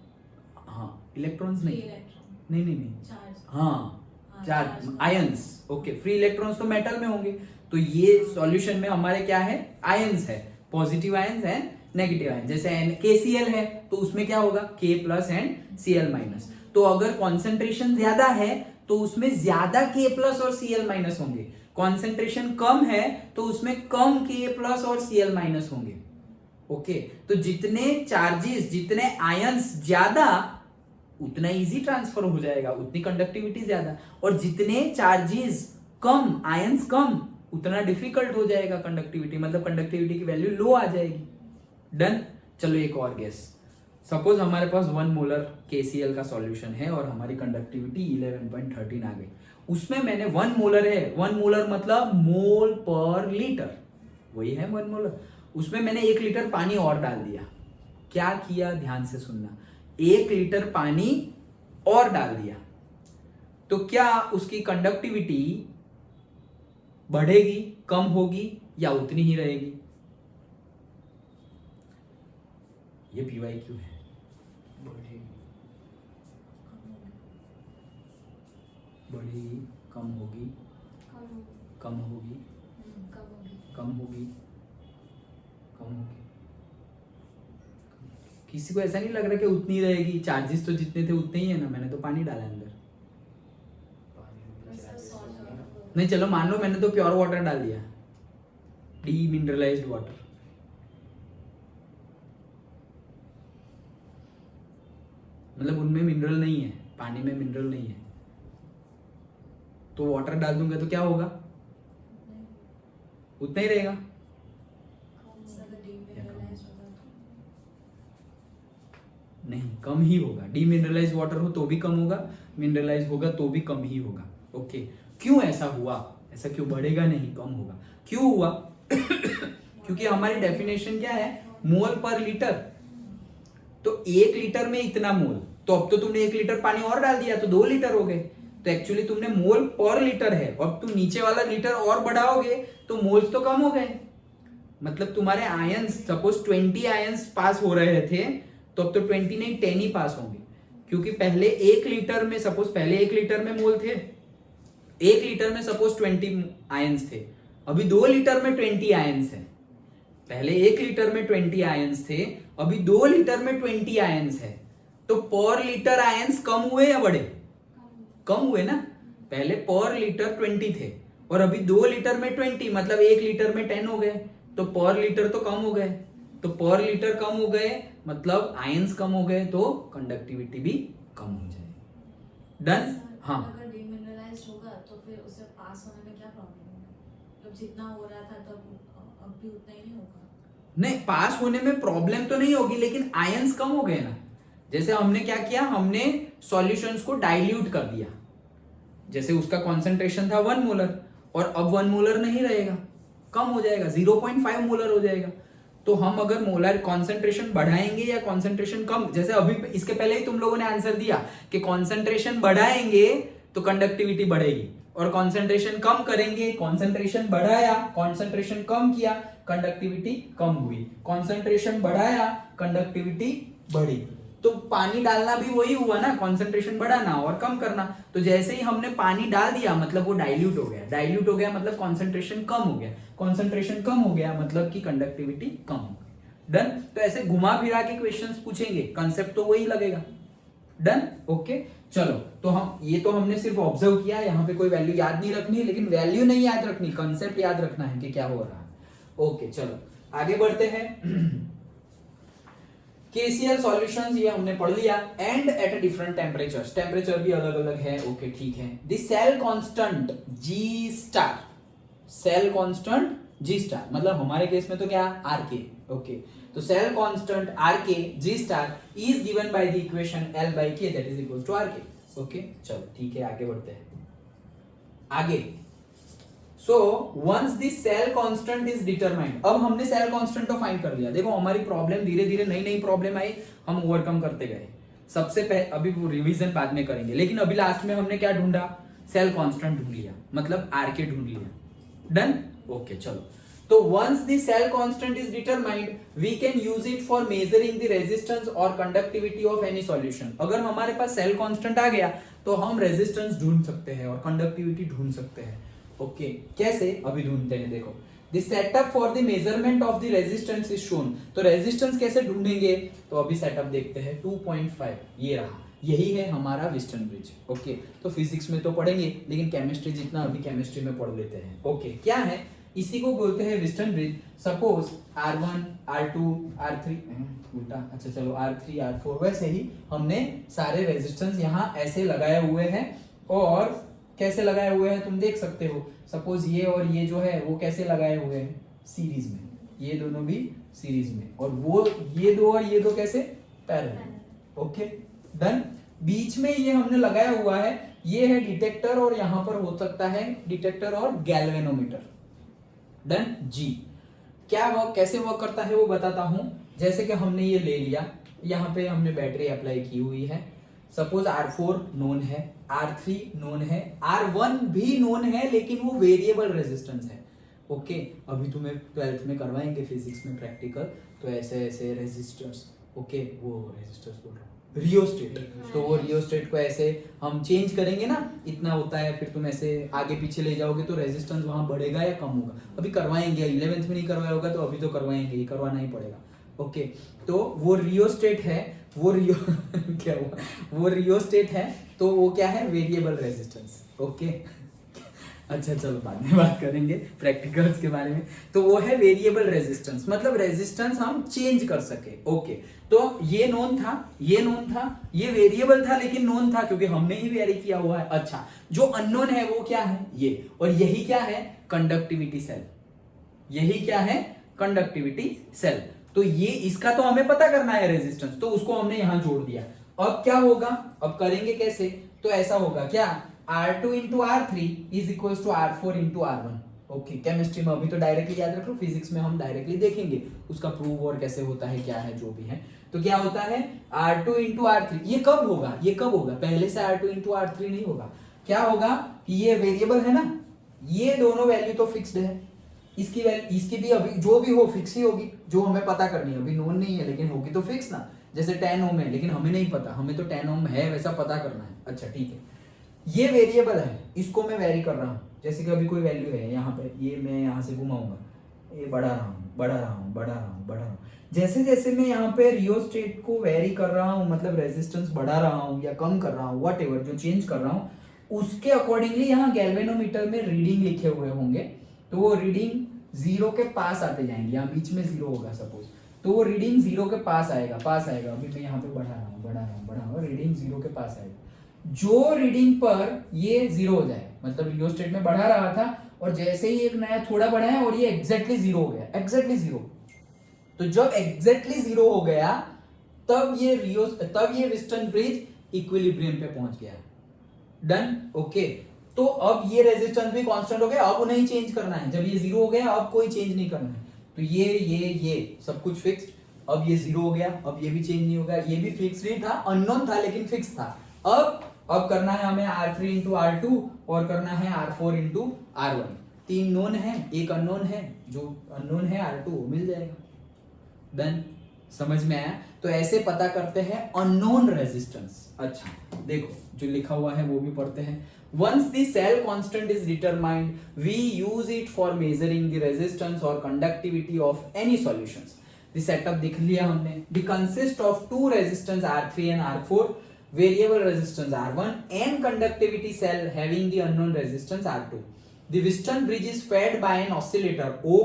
हाँ इलेक्ट्रॉन्स नहीं, इलेक्ट्रॉन नहीं चार्ज, हाँ charge, ions. Okay free electrons तो मेटल में होंगे, तो ये सॉल्यूशन में हमारे क्या है? आयंस है, positive ions and negative ions. जैसे KCl है तो उसमें क्या होगा? K plus and Cl minus. तो अगर कॉन्सेंट्रेशन ज्यादा है तो उसमें ज्यादा K प्लस और Cl माइनस होंगे, कॉन्सेंट्रेशन कम है तो उसमें कम K प्लस और Cl माइनस होंगे। ओके तो जितने चार्जेस, जितने आयंस ज्यादा, उतना इजी ट्रांसफर हो जाएगा, उतनी कंडक्टिविटी ज्यादा, और जितने चार्जेस कम, आयंस कम, उतना डिफिकल्ट हो जाएगा कंडक्टिविटी, मतलब कंडक्टिविटी की वैल्यू लो आ जाएगी। डन। चलो एक और गेस, सपोज हमारे पास 1 मोलर KCl का सॉल्यूशन है और हमारी कंडक्टिविटी 11.13 आ गई, उसमें मैंने 1 मोलर है, 1 मोलर मतलब मोल पर लीटर, वही है 1 मोलर, उसमें मैंने 1 लीटर पानी और डाल दिया। क्या किया? ध्यान से सुनना, 1 लीटर पानी और डाल दिया तो क्या उसकी कंडक्टिविटी बढ़ेगी, कम होगी, या उतनी ही रहेगी? ये PYQ है। बढ़ेगी, कम होगी, कम होगी, कम होगी, कम होगी। किसी को ऐसा नहीं लग रहा कि उतनी रहेगी? चार्जेस तो जितने थे उतने ही है ना, मैंने तो पानी डाला अंदर। नहीं चलो मान लो मैंने तो प्योर वाटर डाल दिया, डीमिनरलाइज्ड वाटर, मतलब उनमें मिनरल नहीं है, पानी में मिनरल नहीं है, तो वाटर डाल दूंगा तो क्या होगा? उतना ही रहेगा। नहीं कम ही होगा, डीमिनरलाइज वाटर हो तो भी कम होगा, मिनरलाइज होगा तो भी कम ही होगा। ओके क्यों ऐसा हुआ? ऐसा क्यों? बढ़ेगा नहीं, कम होगा। क्यों हुआ? क्योंकि हमारी डेफिनेशन क्या है? मोल पर लीटर। तो 1 लीटर में इतना मोल, तो अब तो तुमने 1 लीटर पानी और डाल दिया तो 2 लीटर हो गए, तो एक्चुअली तुमने मोल पर लीटर है, अब तुम नीचे वाला लीटर और बढ़ाओगे तो मोल्स तो कम हो गए, मतलब तुम्हारे आयंस, सपोज 20 आयंस पास हो रहे थे तो अब तो 20 नहीं 10 ही पास होंगे, क्योंकि पहले 1 लीटर में, सपोज पहले 1 लीटर में मोल थे, 1 लीटर में सपोज 20 आयंस थे, अभी 2 लीटर में 20 आयंस है। पहले 1 लीटर में 20 आयंस थे, अभी 2 लीटर में 20 आयंस है, तो पर लीटर आयंस कम हुए या बढ़े? कम हुए ना। पहले पर लीटर 20 थे और अभी 2 लीटर में 20, मतलब 1 लीटर में 10 हो गए, तो पर लीटर तो कम हो गए, तो पर लीटर कम हो गए मतलब आयंस कम हो गए, तो कंडक्टिविटी भी कम हो जाएगी। डन। हाँ अगर डीमिनरलाइज्ड होगा तो फिर उसे पास होने में क्या प्रॉब्लम होगा? मतलब जितना हो रहा था तब अब भी उतना ही नहीं होगा? नहीं, पास होने में प्रॉब्लम तो नहीं होगी, लेकिन आयंस कम हो गए ना। जैसे हमने क्या किया, हमने सॉल्यूशंस को डाइल्यूट कर दिया। जैसे उसका कॉन्सेंट्रेशन था 1 मोलर और अब 1 मोलर नहीं रहेगा, कम हो जाएगा, 0.5 मोलर हो जाएगा। तो हम अगर मोलर कॉन्सेंट्रेशन बढ़ाएंगे या कॉन्सेंट्रेशन कम, जैसे अभी इसके पहले ही तुम लोगों ने आंसर दिया कि कॉन्सेंट्रेशन बढ़ाएंगे तो कंडक्टिविटी बढ़ेगी, और कॉन्सेंट्रेशन कम करेंगे, कॉन्सेंट्रेशन बढ़ाया, कॉन्सेंट्रेशन कम किया, कंडक्टिविटी कम हुई, कॉन्सेंट्रेशन बढ़ाया, कंडक्टिविटी बढ़ी। तो पानी डालना भी वही हुआ ना, कॉन्सेंट्रेशन बढ़ाना और कम करना। तो जैसे ही हमने पानी डाल दिया मतलब वो डाइल्यूट हो गया, डाइल्यूट हो गया मतलब कॉन्सेंट्रेशन कम हो गया, कॉन्सेंट्रेशन कम हो गया मतलब कि कंडक्टिविटी कम हो गई। डन। तो ऐसे घुमा फिरा के क्वेश्चंस पूछेंगे, कंसेप्ट तो वही लगेगा। डन। ओके चलो, तो हम ये तो हमने सिर्फ ऑब्जर्व किया, यहाँ पे कोई वैल्यू याद नहीं रखनी, लेकिन वैल्यू नहीं याद रखनी, कंसेप्ट याद रखना है कि क्या हो रहा है। ओके चलो आगे बढ़ते हैं। KCl सॉल्यूशंस ये हमने पढ़ लिया, and at different temperatures, temperature भी अलग अलग है। ओके ठीक है। The cell constant G star, cell constant G star मतलब हमारे केस में तो क्या RK। ओके तो cell constant RK G star is given by the equation L/K that is equal to RK। Okay चलो ठीक है आगे बढ़ते हैं। आगे so once the cell constant is determined, अब हमने सेल कांस्टेंट तो फाइंड कर लिया। देखो हमारी प्रॉब्लम धीरे धीरे नई नई प्रॉब्लम आई, हम ओवरकम करते गए। सबसे पहले अभी वो रिवीजन बाद में करेंगे, लेकिन अभी लास्ट में हमने क्या ढूंढा, सेल कांस्टेंट ढूंढ लिया, मतलब RK ढूंढ लिया। डन। ओके चलो, तो once the cell constant is determined we can use it for measuring the resistance और कंडक्टिविटी ऑफ एनी सॉल्यूशन। अगर हमारे पास सेल कांस्टेंट आ गया तो हम रेजिस्टेंस ढूंढ सकते हैं और कंडक्टिविटी ढूंढ सकते हैं। ओके कैसे, अभी ढूंढते हैं। देखो the setup for the measurement of the resistance is shown. तो रेजिस्टेंस कैसे ढूंढेंगे, तो अभी सेटअप देखते हैं। 2.5 ये रहा, यही है हमारा व्हिस्टन ब्रिज। ओके तो फिजिक्स में तो पढ़ेंगे, लेकिन केमिस्ट्री जितना अभी केमिस्ट्री में पढ़ लेते हैं। ओके क्या है, इसी को बोलते हैं व्हिस्टन bridge. Suppose R1 R2 R3 उल्टा, अच्छा चलो R3 R4, वैसे ही हमने सारे रेजिस्टेंस यहाँ ऐसे लगाए हुए हैं, और कैसे लगाए हुए हैं तुम देख सकते हो। सपोज ये और ये जो है वो कैसे लगाए हुए हैं, सीरीज में, ये दोनों भी सीरीज में, और वो ये दो और ये दो कैसे, पैरेलल। Okay done. बीच में ये हमने लगाया हुआ है, ये है डिटेक्टर, और यहां पर हो सकता है डिटेक्टर और गैल्वेनोमीटर। डन जी। क्या वर्क, कैसे वर्क करता है वो बताता हूं। जैसे कि हमने ये ले लिया, यहाँ पे हमने बैटरी अप्लाई की हुई है। सपोज R4 नोन है, R3 नोन है, R1 भी नोन है, लेकिन वो वेरिएबल रेजिस्टेंस है। ओके अभी तुम्हें 12th में करवाएंगे फिजिक्स में प्रैक्टिकल, तो ऐसे ऐसे रेजिस्टर्स, ओके वो रेजिस्टर्स बोल रहा हूँ, रियोस्टेट, तो वो रियोस्टेट को ऐसे हम चेंज करेंगे ना, इतना होता है, फिर तुम ऐसे आगे पीछे ले जाओगे तो रेजिस्टेंस वहां बढ़ेगा या कम होगा। अभी करवाएंगे, 11th में नहीं करवाया होगा तो अभी तो करवाएंगे, ही करवाना ही पड़ेगा। ओके तो वो रियोस्टेट है, वो रियो क्या हुआ, वो रियोस्टेट है, तो वो क्या है, वेरिएबल रेजिस्टेंस। ओके अच्छा चलो बाद में बात करेंगे प्रैक्टिकल्स के बारे में। तो वो है वेरिएबल रेजिस्टेंस, मतलब रेजिस्टेंस हम चेंज कर सके। ओके तो ये नोन था, ये नोन था, ये वेरिएबल था लेकिन नोन था क्योंकि हमने ही वेरी किया हुआ है। अच्छा जो अननोन है वो क्या है, ये, और यही क्या है, कंडक्टिविटी सेल, यही क्या है, कंडक्टिविटी सेल। तो ये इसका तो हमें पता करना है रेजिस्टेंस, तो उसको हमने यहां जोड़ दिया। अब क्या होगा, अब करेंगे कैसे, तो ऐसा होगा क्या, R2 into R3 is equals to R4 into R1। Okay chemistry में अभी तो डायरेक्टली याद रख लो, फिजिक्स में हम डायरेक्टली देखेंगे उसका प्रूव और कैसे होता है, क्या है जो भी है। तो क्या होता है R2 into R3, ये कब होगा, ये कब होगा, पहले से R2 into R3 नहीं होगा। क्या होगा कि ये वेरिएबल है ना, ये दोनों वैल्यू तो फिक्स्ड है, इसकी वैल्यू, इसकी भी अभी जो भी हो फिक्स ही होगी, जो हमें पता करनी है, अभी नोन नहीं है लेकिन होगी तो फिक्स ना। जैसे 10 ओम है लेकिन हमें नहीं पता, हमें तो 10 ओम है वैसा पता करना है। अच्छा ठीक है, ये वेरिएबल है, इसको मैं वेरी कर रहा हूँ। जैसे कि अभी कोई वैल्यू है यहाँ पे, ये मैं यहाँ से घुमाऊंगा, ये बढ़ा रहा हूँ, बढ़ा रहा हूँ, बढ़ा रहा हूँ, बढ़ा रहा हूँ। जैसे जैसे मैं यहाँ पे रियोस्टेट को वेरी कर रहा हूँ, मतलब रेजिस्टेंस बढ़ा रहा हूँ या कम कर रहा हूँ, व्हाटएवर जो चेंज कर रहा हूँ, उसके अकॉर्डिंगली यहाँ गैल्वेनोमीटर में रीडिंग लिखे हुए होंगे। तो वो रीडिंग 0 के पास आते जाएंगे, यहाँ बीच में 0 होगा सपोज, तो वो रीडिंग 0 के पास आएगा, पास आएगा। अभी मैं यहाँ पे बढ़ा रहा हूँ, बढ़ा रहा हूँ, बढ़ा रहा हूँ, रीडिंग 0 के पास आएगा। जो रीडिंग पर ये 0 हो जाए, मतलब रियोस्टेट में बढ़ा रहा था और जैसे ही एक नया थोड़ा बढ़ा है और ये एग्जैक्टली जीरो हो गया, एग्जैक्टली जीरो। तो जब एग्जैक्टली जीरो हो गया तब ये विस्टन ब्रिज इक्विलिब्रियम पे पहुंच गया। Done, okay. तो अब ये रेजिस्टेंस भी कांस्टेंट हो गया, अब उन्हें चेंज करना है। जब ये जीरो हो गया अब कोई चेंज नहीं करना है, तो ये सब कुछ फिक्स्ड। अब ये जीरो हो गया, अब ये भी चेंज नहीं होगा, ये भी फिक्स नहीं था, अननोन था लेकिन फिक्स था। अब करना है हमें R3 इंटू R2 और करना है R4 इंटू R1। 3 नोन है, एक अननोन है, जो अननोन है R2 वो मिल जाएगा। डन, समझ में आया? तो ऐसे पता करते हैं अननोन रेजिस्टेंस। अच्छा देखो जो लिखा हुआ है वो भी पढ़ते हैं। Once the cell constant is determined, we use it for measuring the resistance or conductivity of any solutions. The setup देख लिया हमने। The consist of two resistance R3 and R4, variable resistance R1 and conductivity cell having the unknown resistance R2. The Wheatstone bridge is fed by an oscillator O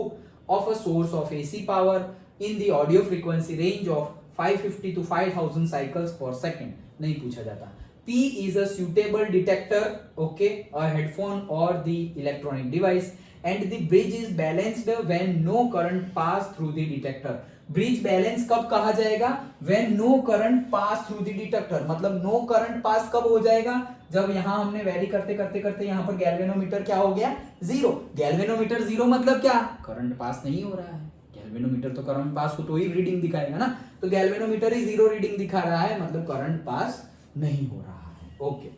of a source of AC power in the audio frequency range of 550 to 5000 cycles per second. नहीं पूछा जाता। P is a suitable detector, okay, a headphone or the electronic device, and the bridge is balanced when no current pass through the detector. Bridge balance कब कहा जाएगा? When no current pass through the detector, मतलब no current pass कब हो जाएगा? जब यहाँ हमने वैरी करते करते करते यहाँ पर गैल्वेनोमीटर क्या हो गया? जीरो। गैल्वेनोमीटर जीरो मतलब क्या? करंट पास नहीं हो रहा है। गैल्वेनोमीटर तो करंट पास को तो ही रीडिंग दिखाएगा ना, तो गैल्वेनोमीटर ही जीरो रीडिंग दिखा रहा है, मतलब करंट पास नहीं हो रहा है। ओके,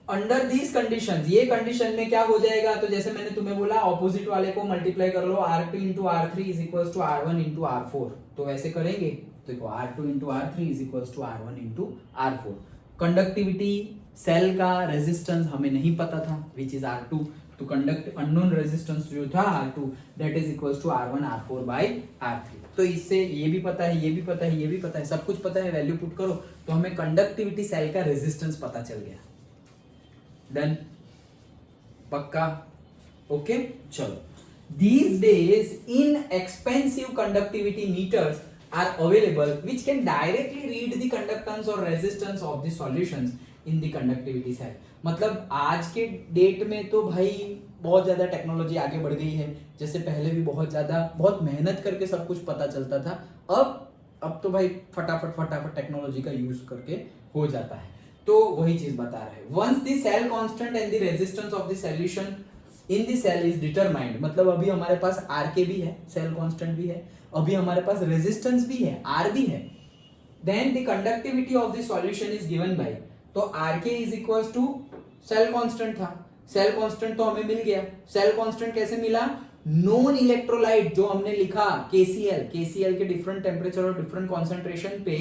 अंडर दीज कंडीशंस, ये कंडीशन में क्या हो जाएगा? तो जैसे मैंने तुम्हें बोला ऑपोजिट वाले को मल्टीप्लाई कर लो, R2 into R3 is equal to R1 into R4। तो ऐसे करेंगे तो देखो R2 into R3 is equal to R1 into R4। Conductivity cell का रेजिस्टेंस हमें नहीं पता था, विच इज R2, तो कंडक्ट अननोन रेजिस्टेंस जो था R2 that is equal to R1 R4 by R3। तो इससे ये भी पता है, ये भी पता है, ये भी पता है, सब कुछ पता है, वैल्यू पुट करो तो हमें कंडक्टिविटी सेल का रेजिस्टेंस पता चल गया। डन, पक्का? ओके, चलो। These days inexpensive conductivity meters are available which can directly read the conductance or resistance of the solutions in the conductivity cell। मतलब आज के डेट में तो भाई बहुत ज्यादा टेक्नोलॉजी आगे बढ़ गई है। जैसे पहले भी बहुत मेहनत करके सब कुछ पता चलता था, अब तो भाई फटाफट टेक्नोलॉजी का यूज करके हो जाता है। तो वही चीज बता रहे हैं। Once the cell constant and the resistance of the solution in the cell is determined, मतलब अभी हमारे पास RK भी है, सेल कांस्टेंट भी है, अभी हमारे पास रेजिस्टेंस भी है, R भी है, then the conductivity of the solution is given by, तो RK is equals to cell constant था, सेल कांस्टेंट तो हमें मिल गया। सेल कांस्टेंट कैसे मिला? नॉन इलेक्ट्रोलाइट जो हमने लिखा KCl के डिफरेंट टेम्परेचर और डिफरेंट कॉन्सेंट्रेशन पे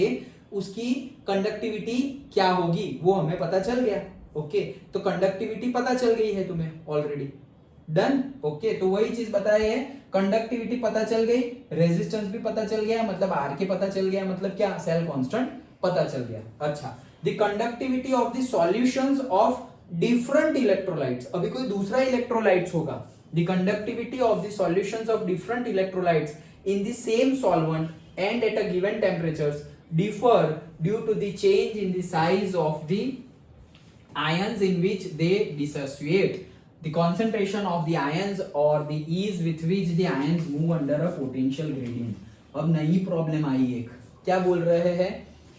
उसकी कंडक्टिविटी क्या होगी वो हमें पता चल गया। ओके, तो कंडक्टिविटी पता चल गई है तुम्हें ऑलरेडी। डन, ओके, तो वही चीज बताए है, कंडक्टिविटी पता चल गई, रेजिस्टेंस भी पता चल गया, मतलब RK पता चल गया, मतलब क्या? सेल कांस्टेंट पता चल गया। अच्छा, the conductivity of the solutions of different electrolytes, अभी कोई दूसरा इलेक्ट्रोलाइट्स होगा, the conductivity of the solutions of different electrolytes in the same solvent and at a given temperatures differ due to the change in the size of the ions in which they dissociate, the concentration of the ions or the ease with which the ions move under a potential gradient। अब नई problem आई एक, क्या बोल रहे हैं?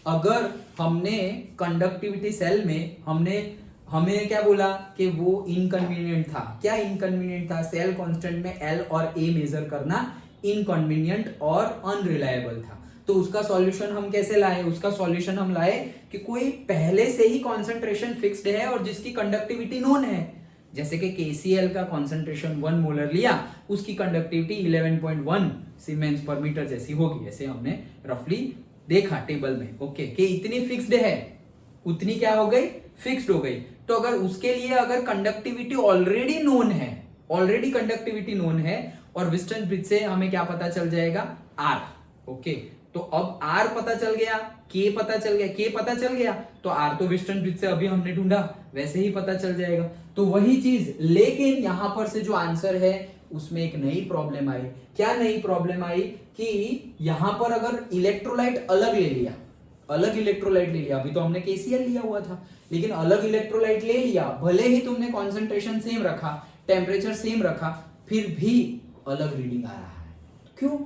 अगर हमने conductivity cell में हमें क्या बोला कि वो इनकन्वीनियंट था। क्या इनकन्वीनियंट था? सेल कांस्टेंट में L और A मेजर करना इनकन्वीनियंट और अनरिलायबल था। तो उसका सॉल्यूशन हम कैसे लाए? उसका सॉल्यूशन हम लाए कि कोई पहले से ही कॉन्सेंट्रेशन फिक्स्ड है और जिसकी कंडक्टिविटी नोन है। जैसे कि KCl का कॉन्सेंट्रेशन 1 मोलर लिया, उसकी कंडक्टिविटी 11.1 सीमेंस पर मीटर जैसी होगी, ऐसे हमने रफली देखा टेबल में। ओके, कि इतनी फिक्स्ड है, उतनी क्या हो गई? फिक्स्ड हो गई। तो अगर उसके लिए अगर कंडक्टिविटी ऑलरेडी नोन है, ऑलरेडी कंडक्टिविटी नोन है, और व्हिटस्टोन ब्रिज से हमें क्या पता चल जाएगा? R। ओके, तो अब R पता चल गया, K पता चल गया, K पता चल गया, तो R तो व्हिटस्टोन ब्रिज से अभी हमने ढूंढा, वैसे ही पता चल जाएगा। तो वही चीज, लेकिन यहां पर से जो आंसर है उसमें एक नई प्रॉब्लम आई। क्या नई प्रॉब्लम आई? कि यहां पर अगर इलेक्ट्रोलाइट अलग ले लिया, अलग इलेक्ट्रोलाइट ले लिया, अभी तो हमने KCl लिया हुआ था, लेकिन अलग इलेक्ट्रोलाइट ले लिया, भले ही तुमने कॉन्सेंट्रेशन सेम रखा, टेम्परेचर सेम रखा, फिर भी अलग रीडिंग आ रहा है। क्यों?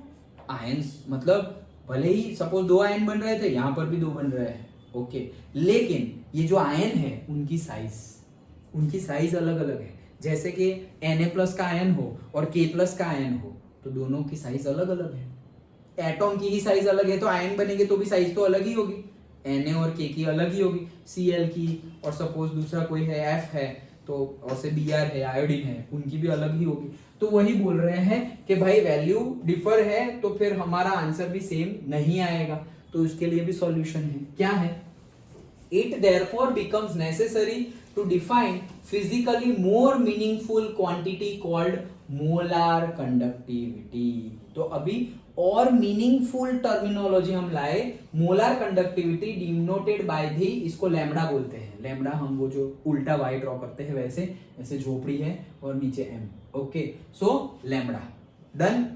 आयंस मतलब भले ही सपोज 2 आयन बन रहे थे, यहां पर भी 2 बन रहे हैं, ओके, लेकिन ये जो आयन है उनकी साइज अलग अलग है। जैसे कि Na+ का आयन हो और K+ का आयन हो, तो दोनों की साइज अलग अलग है। एटॉम की ही साइज अलग है तो आयन बनेंगे तो भी साइज तो अलग ही होगी। Na और K की अलग ही होगी, Cl की, और सपोज दूसरा कोई है F है, तो और से Br है, आयोडीन है, उनकी भी अलग ही होगी। तो वही बोल रहे हैं कि भाई वैल्यू डिफर है तो फिर हमारा आंसर भी सेम नहीं आएगा, तो इसके लिए भी सॉल्यूशन है। क्या है? It therefore becomes necessary to define physically more meaningful quantity called molar conductivity। तो अभी और मीनिंगफुल टर्मिनोलॉजी हम लाए, molar conductivity denoted by the, इसको लैम्बडा बोलते हैं। लैम्बडा हम वो जो उल्टा वाई ड्रॉ करते हैं वैसे, ऐसे झोपड़ी है और नीचे m, ओके, सो लैम्बडा डन।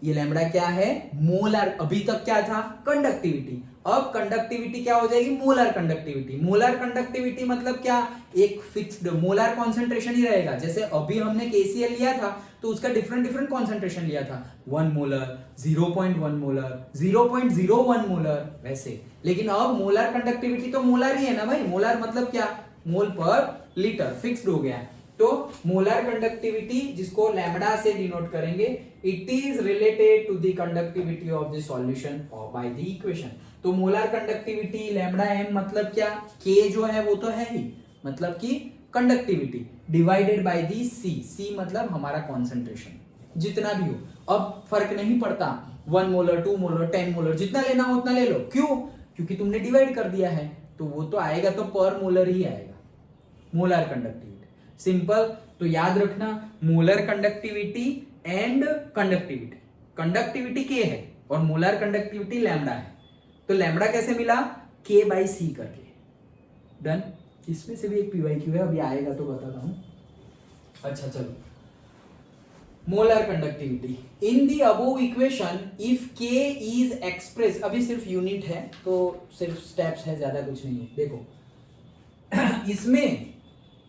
ये लैम्बडा क्या है? मोलर। अभी तक क्या था? कंडक्टिविटी। अब कंडक्टिविटी क्या हो जाएगी? Molar conductivity. मोलर कंडक्टिविटी मतलब क्या? एक फिक्स्ड मोलर कॉन्सेंट्रेशन ही रहेगा। जैसे अभी हमने KCl लिया था तो उसका डिफरेंट कॉन्सेंट्रेशन लिया था, 1 मोलर, 0.1 मोलर, 0.01 मोलर, वैसे। लेकिन अब मोलर कंडक्टिविटी तो मोलर ही है ना भाई। मोलर मतलब क्या? मोल पर लीटर, फिक्स्ड हो गया। तो मोलर कंडक्टिविटी जिसको लैम्बडा से डिनोट करेंगे, it is related to the conductivity of the solution और बाय द इक्वेशन। तो मोलर कंडक्टिविटी लैम्बडा m मतलब क्या? K जो है वो तो है ही, मतलब कि conductivity divided by the C मतलब हमारा कॉन्सेंट्रेशन, जितना भी हो। अब फर्क नहीं पड़ता 1 मोलर, 2 मोलर, 10 मोलर, जितना लेना हो उतना ले लो। क्यों? क्योंकि तुमने डिवाइड कर दिया है, तो वो तो आएगा तो पर मोलर ही आएगा, मोलर कंडक्टिविटी। सिंपल। तो याद रखना, molar conductivity and conductivity K है और मोलर कंडक्टिविटी लैम्बडा है। तो लैम्बडा कैसे मिला? K/C करके। डन। इसमें से भी एक PYQ है, अभी आएगा तो बताता हूं। अच्छा चलो, molar conductivity in the above equation if K is express, अभी सिर्फ यूनिट है तो सिर्फ स्टेप्स है, ज्यादा कुछ नहीं है। देखो इसमें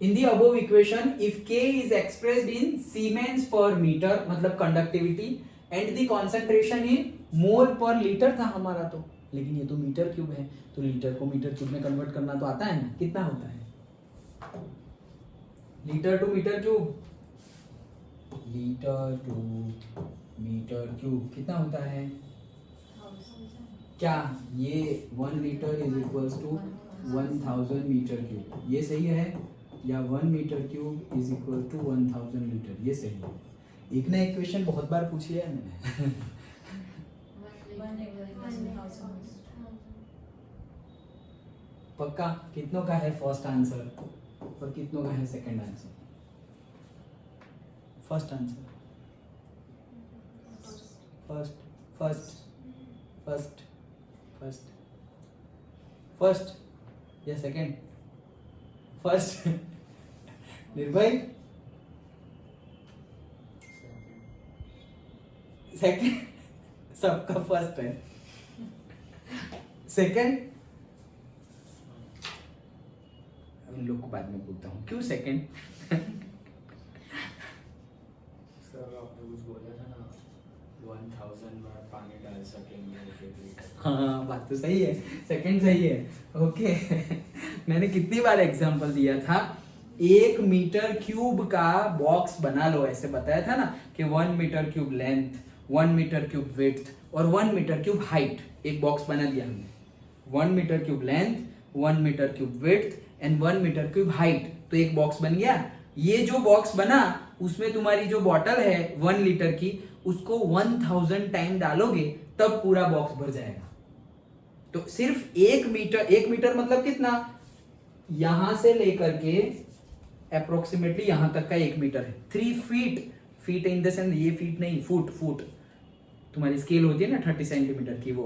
in the above equation if K is expressed in siemens per metre मतलब conductivity and the concentration in mole per litre था हमारा, तो लेकिन ये तो मीटर क्यूब है, तो लीटर को मीटर क्यूब में कन्वर्ट करना तो आता है ना। कितना होता है? Litre to metre cube, litre to metre cube कितना होता है? क्या ये 1 litre is equals to 1000 metre cube, ये सही है? या 1 metre cube is equal to 1000 litre, ये सही है? एक ना एक क्वेश्चन बहुत बार पूछ लिया है मैंने। पक्का? कितनों का है फर्स्ट आंसर और कितनों का है second answer? First answer, first या सेकंड? फर्स्ट। निर्भय सेकंड, सबका फर्स्ट है। सेकंड इन लोग को बाद में पूछता हूँ क्यों सेकंड। सर आपने कुछ बोला था ना 1000 बार पानी डाल सकेंगे। हाँ बात तो सही है, सेकंड सही है, ओके। मैंने कितनी बार एग्जांपल दिया था, 1 मीटर क्यूब का बॉक्स बना लो, ऐसे बताया था ना कि 1 metre cube length, 1 metre cube width और 1 मीटर क्यूब हाइट, एक बॉक्स बना दिया हमने। 1 metre cube length, 1 metre cube width and 1 metre cube height, तो एक बॉक्स बन गया। ये जो बॉक्स बना उसमें तुम्हारी जो बॉटल है 1 लीटर की, उसको 1000 टाइम डालोगे तब पूरा बॉक्स भर जाएगा। तो सिर्फ 1 मीटर मतलब कितना? यहां से लेकर के अप्रोक्सीमेटली यहां तक का 1 मीटर है। 3 फीट इन द सेंस, ये फीट नहीं, फुट तुम्हारी स्केल होती है ना 30 सेंटीमीटर की, वो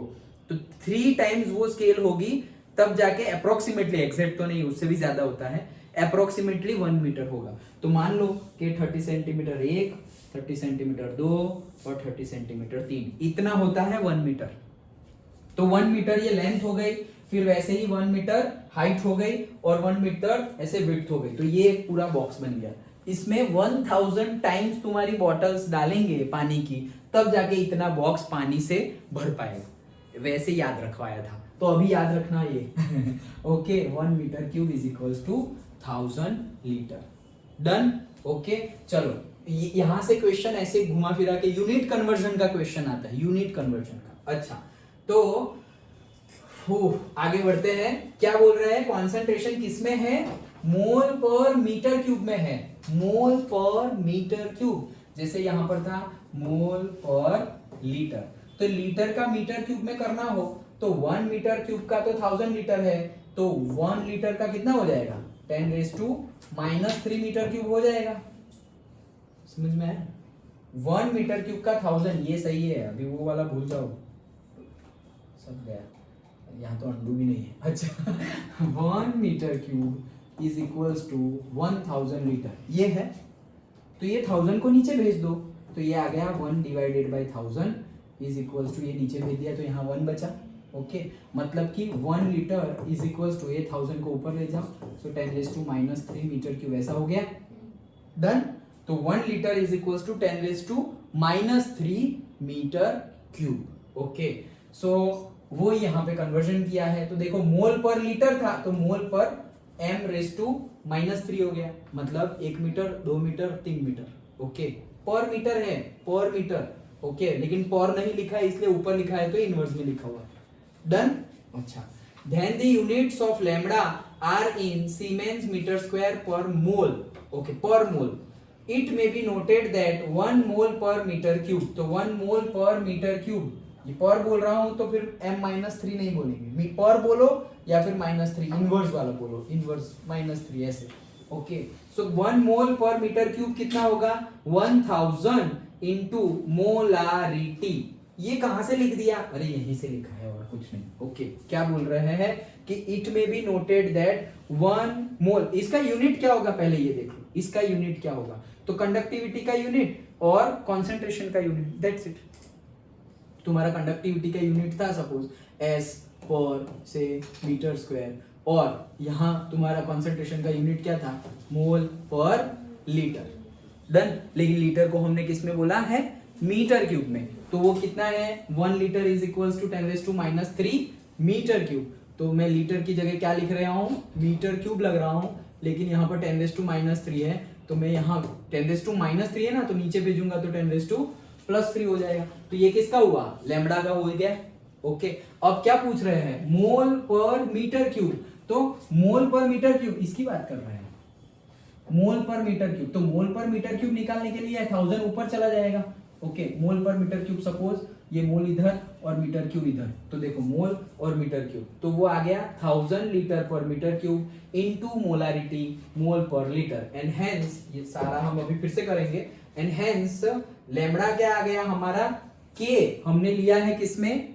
तो 3 टाइम्स वो स्केल होगी तब जाके अप्रोक्सीमेटली, एग्जैक्ट तो नहीं, उससे भी ज्यादा होता है, अप्रोक्सीमेटली 1 मीटर होगा। तो मान लो कि 30 सेंटीमीटर 1, 30 सेंटीमीटर 2 और 30 सेंटीमीटर 3, इतना होता है 1 मीटर। तो 1 मीटर ये लेंथ हो गई, फिर वैसे ही 1 मीटर हाइट हो गई और 1 मीटर ऐसे विड्थ हो गई, तो ये एक पूरा बॉक्स बन गया। इसमें 1000 टाइम्स तुम्हारी बॉटल्स डालेंगे पानी की, तब जाके इतना बॉक्स पानी से भर पाएगा। वैसे याद रखवाया था, तो अभी याद रखना ये okay 1 metre cube is equals to 1000 litre. Done. Okay चलो यहां से क्वेश्चन ऐसे घुमा फिरा के यूनिट कन्वर्जन का क्वेश्चन आता है, यूनिट कन्वर्जन का। अच्छा तो आगे बढ़ते हैं। क्या बोल रहे हैं, कॉन्सेंट्रेशन किसमें है, मोल पर मीटर क्यूब में है, मोल पर मीटर क्यूब। जैसे यहां पर था मोल पर लीटर, तो लीटर का मीटर क्यूब में करना हो तो 1 मीटर क्यूब का तो 1000 लीटर है, तो 1 लीटर का कितना हो जाएगा 10⁻³ मीटर क्यूब हो जाएगा। समझ में आया? 1 मीटर क्यूब का 1000, ये सही है, अभी वो वाला भूल जाओ, सब गया, यहाँ तो अंडू भी नहीं है। अच्छा 1 metre cube is equals to 1000 litre, ये है, तो ये 1000 को नीचे भेज दो, तो ये आ गया 1/1000 इज इक्वल्स टू, ये नीचे भेज दिया तो यहाँ 1 बचा। ओके मतलब कि 1 लीटर इज इक्वल्स टू, ये 1000 को ऊपर ले जाओ, सो 10⁻³ मीटर क्यूब, ऐसा हो गया। डन। तो 1 litre is equals to 10⁻³ metre cube. Okay so वो यहाँ पे कन्वर्जन किया है, तो देखो मोल पर लीटर था तो मोल पर m⁻³ हो गया, मतलब 1 मीटर 2 मीटर 3 मीटर। ओके पर मीटर है, पर मीटर। ओके लेकिन पर नहीं लिखा है इसलिए ऊपर लिखा है तो इनवर्स में लिखा हुआ है। डन। अच्छा then the units of lambda are in siemens metre square per mole. Okay per mole, it may be noted that 1 mole per metre cube, तो 1 मोल पर मीटर क्यूब, ये पर बोल रहा हूं तो फिर m-3 नहीं बोलेंगे, पर बोलो या फिर -3 इनवर्स वाला बोलो, इनवर्स -3 ऐसे। Okay so 1 mole per metre cube कितना होगा 1000 इंटू मोलारिटी। ये कहां से लिख दिया, अरे यहीं से लिखा है और कुछ नहीं। ओके क्या बोल रहे हैं कि it may be noted that 1 मोल, इसका यूनिट क्या होगा पहले ये देखो, इसका यूनिट क्या होगा, तो कंडक्टिविटी का यूनिट और कॉन्सेंट्रेशन का यूनिट, दैट्स इट। तुम्हारा कंडक्टिविटी का यूनिट था सपोज S पर से मीटर स्क्वायर, और यहाँ तुम्हारा कॉन्सेंट्रेशन का यूनिट क्या था मोल पर लीटर। डन। लेकिन लीटर को हमने किस में बोला है, मीटर क्यूब में, तो वो कितना है 1 litre is equals to 10⁻³ metre cube. तो मैं लीटर की जगह क्या लिख रहा हूँ, मीटर क्यूब लग रहा हूँ, लेकिन यहाँ पर 10⁻³ है, तो मैं यहाँ 10⁻³ है ना, तो नीचे भेजूंगा तो 10⁻³ हो जाएगा, तो ये किसका हुआ लैम्बडा का हो गया। ओके अब क्या पूछ रहे हैं, मोल पर मीटर क्यूब, तो मोल पर मीटर क्यूब इसकी बात कर रहे हैं, मोल पर मीटर क्यूब, तो मोल पर मीटर क्यूब निकालने के लिए 1000 ऊपर चला जाएगा। Okay mole per metre cube, suppose ये मोल इधर और मीटर क्यूब इधर, तो देखो मोल और मीटर क्यूब, तो वो आ गया 1000 litre per metre cube into molarity mole per litre, and hence ये सारा हम अभी फिर से करेंगे, एंड हेंस लैम्बडा क्या आ गया हमारा, के हमने लिया है किसमें,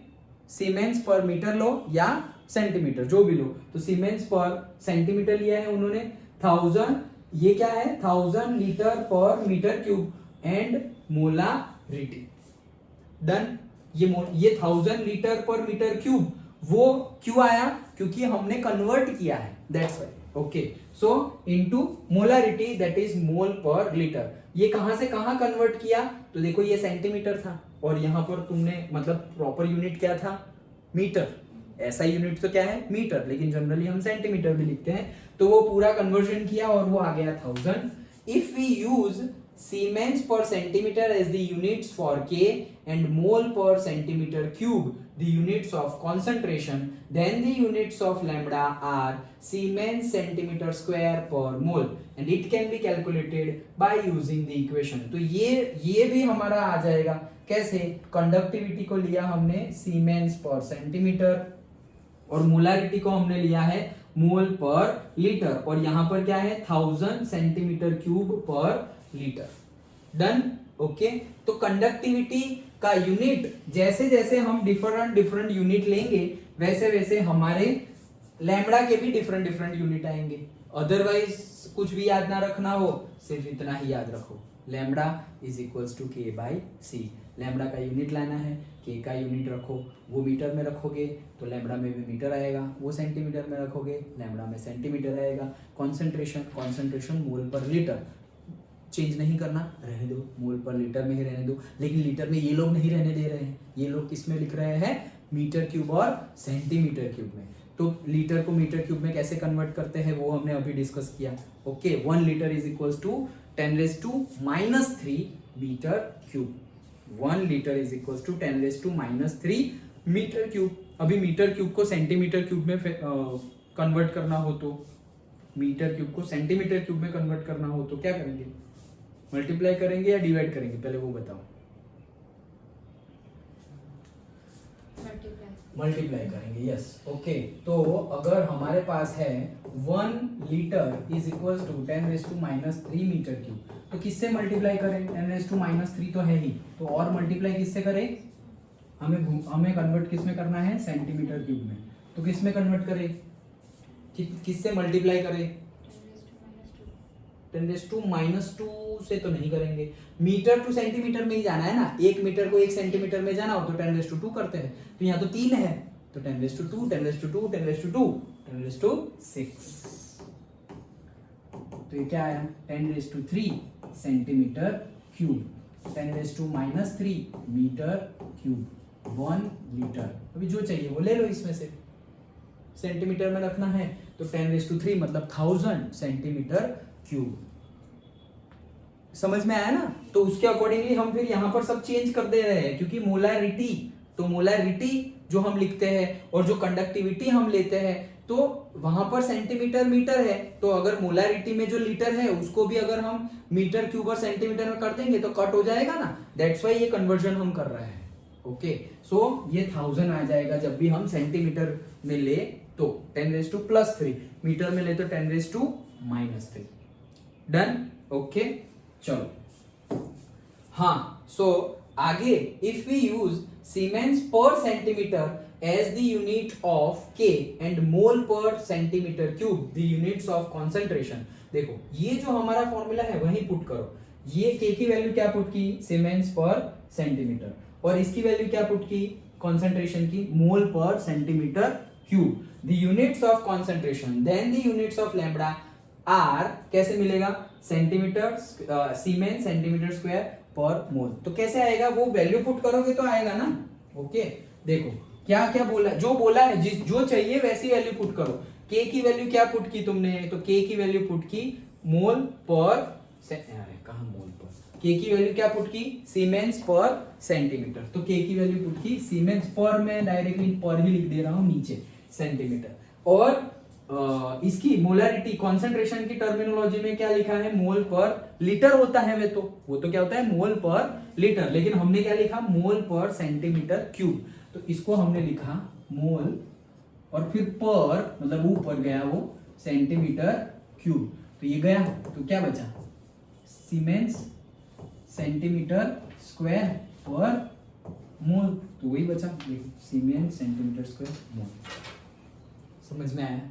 सीमेंस पर मीटर लो या सेंटीमीटर जो भी लो, तो सीमेंस पर सेंटीमीटर लिया है उन्होंने, 1000 ये क्या है 1000 litre per metre cube and molarity. Done. ये 1000 लीटर पर मीटर क्यूब वो क्यों आया, क्योंकि हमने कन्वर्ट किया है, that's why. Okay so into molarity that is mole per litre. ये कहां से कहां कन्वर्ट किया, तो देखो ये सेंटीमीटर था और यहां पर तुमने मतलब प्रॉपर यूनिट क्या था मीटर, ऐसा यूनिट तो क्या है मीटर, लेकिन जनरली हम सेंटीमीटर भी लिखते हैं, तो वो पूरा कन्वर्जन किया और वो आ गया 1000। If we use siemens per centimetre as the units for K and mole per centimetre cube the units of concentration, then the units of lambda are Siemens centimeter square per mole and it can be calculated by using the equation। तो ये भी हमारा आ जाएगा कैसे, conductivity को लिया हमने siemens per centimetre और मोलारिटी को हमने लिया है मोल पर लीटर, और यहां पर क्या है 1000 सेंटीमीटर क्यूब पर लीटर। डन। ओके तो कंडक्टिविटी का यूनिट जैसे जैसे हम डिफरेंट यूनिट लेंगे वैसे वैसे हमारे लैम्बडा के भी डिफरेंट यूनिट आएंगे। अदरवाइज कुछ भी याद ना रखना हो, सिर्फ इतना ही याद रखो, lambda is equals to k/c। Lambda का यूनिट लाना है, के का यूनिट रखो, वो मीटर में रखोगे तो लैम्बडा में भी मीटर आएगा, वो सेंटीमीटर में रखोगे लैम्बडा में सेंटीमीटर आएगा। कॉन्सेंट्रेशन मोल पर लीटर, चेंज नहीं करना, रहने दो, मोल पर लीटर में ही रहने दो। लेकिन लीटर में ये लोग नहीं रहने दे रहे हैं, ये लोग किस में लिख रहे हैं, मीटर क्यूब और सेंटीमीटर क्यूब में। तो लीटर को मीटर क्यूब में कैसे कन्वर्ट करते हैं वो हमने अभी डिस्कस किया। Okay, 1 litre is equals to 10⁻³ metre cube. 1 litre is equals to 10⁻³ metre cube. अभी मीटर क्यूब को सेंटीमीटर क्यूब में कन्वर्ट करना हो तो, मीटर क्यूब को सेंटीमीटर क्यूब में कन्वर्ट करना हो तो क्या करेंगे, मल्टीप्लाई करेंगे या डिवाइड करेंगे, पहले वो बताओ। मल्टीप्लाई करेंगे, यस। ओके, तो अगर हमारे पास है 1 litre is equal to 10⁻³ metre cube, तो किससे मल्टीप्लाई करें, 10⁻³ तो है ही, तो और मल्टीप्लाई किससे करें, हमें कन्वर्ट किस में करना है, सेंटीमीटर क्यूब में। तो किस में कन्वर्ट करें, किससे मल्टीप्लाई करें, 10⁻² से तो नहीं करेंगे, मीटर टू सेंटीमीटर में ही जाना है ना, 1 मीटर को 1 सेंटीमीटर में जाना हो तो 10⁻² करते हैं, तो यहाँ तो 3 है तो 10⁻², 10⁻², 10⁻², 10⁻6। तो ये क्या आया, 10⁻³ centimetre cube, 10⁻³ metre cube, 1 litre. अभी जो चाहिए वो ले लो, इसमें से सेंटीमीटर में रखना है तो 10⁻³ मतलब 1000 सेंटीमीटर क्यूब। समझ में आया ना। तो उसके अकॉर्डिंगली हम फिर यहाँ पर सब चेंज कर दे रहे हैं, क्योंकि मोलैरिटी, तो मोलैरिटी जो हम लिखते हैं और जो कंडक्टिविटी हम लेते हैं तो वहां पर सेंटीमीटर मीटर है, तो अगर मोलैरिटी में जो लीटर है उसको भी अगर हम मीटर क्यूब और सेंटीमीटर में कर देंगे तो कट हो जाएगा ना, दैट्स वाई ये कन्वर्जन हम कर रहे हैं। ओके, सो ये 1000 आ जाएगा जब भी हम सेंटीमीटर में ले तो 10⁻+3, मीटर में ले तो 10⁻⁻3। डन। ओके, चलो हाँ, सो आगे if we use siemens per centimetre as the unit of K and mole per centimeter cube the units of concentration। देखो ये जो हमारा फॉर्मूला है वही पुट करो, ये K की वैल्यू क्या पुट की, सीमेंस पर सेंटीमीटर, और इसकी वैल्यू क्या पुट की, कॉन्सेंट्रेशन की, मोल per centimetre cube. the units of concentration then the units of lambda are कैसे मिलेगा, centimetre siemens centimetre square per mole. तो कैसे आएगा, वो वैल्यू पुट करोगे तो आएगा ना। ओके, देखो क्या क्या बोला, जो बोला है, जिस जो चाहिए वैसी वैल्यू पुट करो। के की वैल्यू क्या पुट की तुमने, तो के की वैल्यू पुट की मोल पर, कहा मोल पर, के की वैल्यू क्या पुट की, सीमेंस पर सेंटीमीटर, तो के की वैल्यू पुट की सीमेंस पर, मैं डायरेक्टली पर ही लिख दे रहा हूं नीचे सेंटीमीटर, और इसकी मोलैरिटी कॉन्सेंट्रेशन की टर्मिनोलॉजी में क्या लिखा है, मोल पर लीटर होता है, वो तो क्या होता है, मोल पर लीटर, लेकिन हमने क्या लिखा, मोल पर सेंटीमीटर क्यूब, तो इसको हमने लिखा मोल और फिर पर मतलब ऊपर गया वो सेंटीमीटर क्यूब, तो ये गया तो क्या बचा, siemens centimetre square per mole, तो वही बचा, देखो सीमेंस सेंटीमीटर स्क्वायर मोल। समझ में आया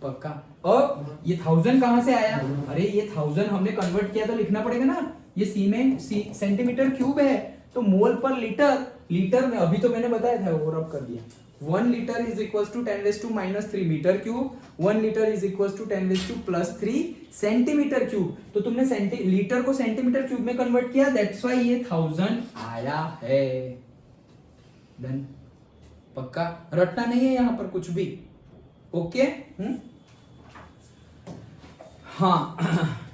पक्का। और ये 1000 कहां से आया, अरे ये 1000 हमने कन्वर्ट किया तो लिखना पड़ेगा ना, ये सीमेंस सेंटीमीटर क्यूब है तो मोल पर लीटर, लीटर में अभी तो मैंने बताया था वो रब कर दिया, 1 litre is equal to 10⁻³ metre cube, 1 litre is equal to 10⁻+3 centimetre cube. तो तुमने लीटर को सेंटीमीटर क्यूब में कन्वर्ट किया, दैट्स व्हाई ये 1000 आया है। डन, पक्का, रटना नहीं है यहां पर कुछ भी। ओके, हाँ,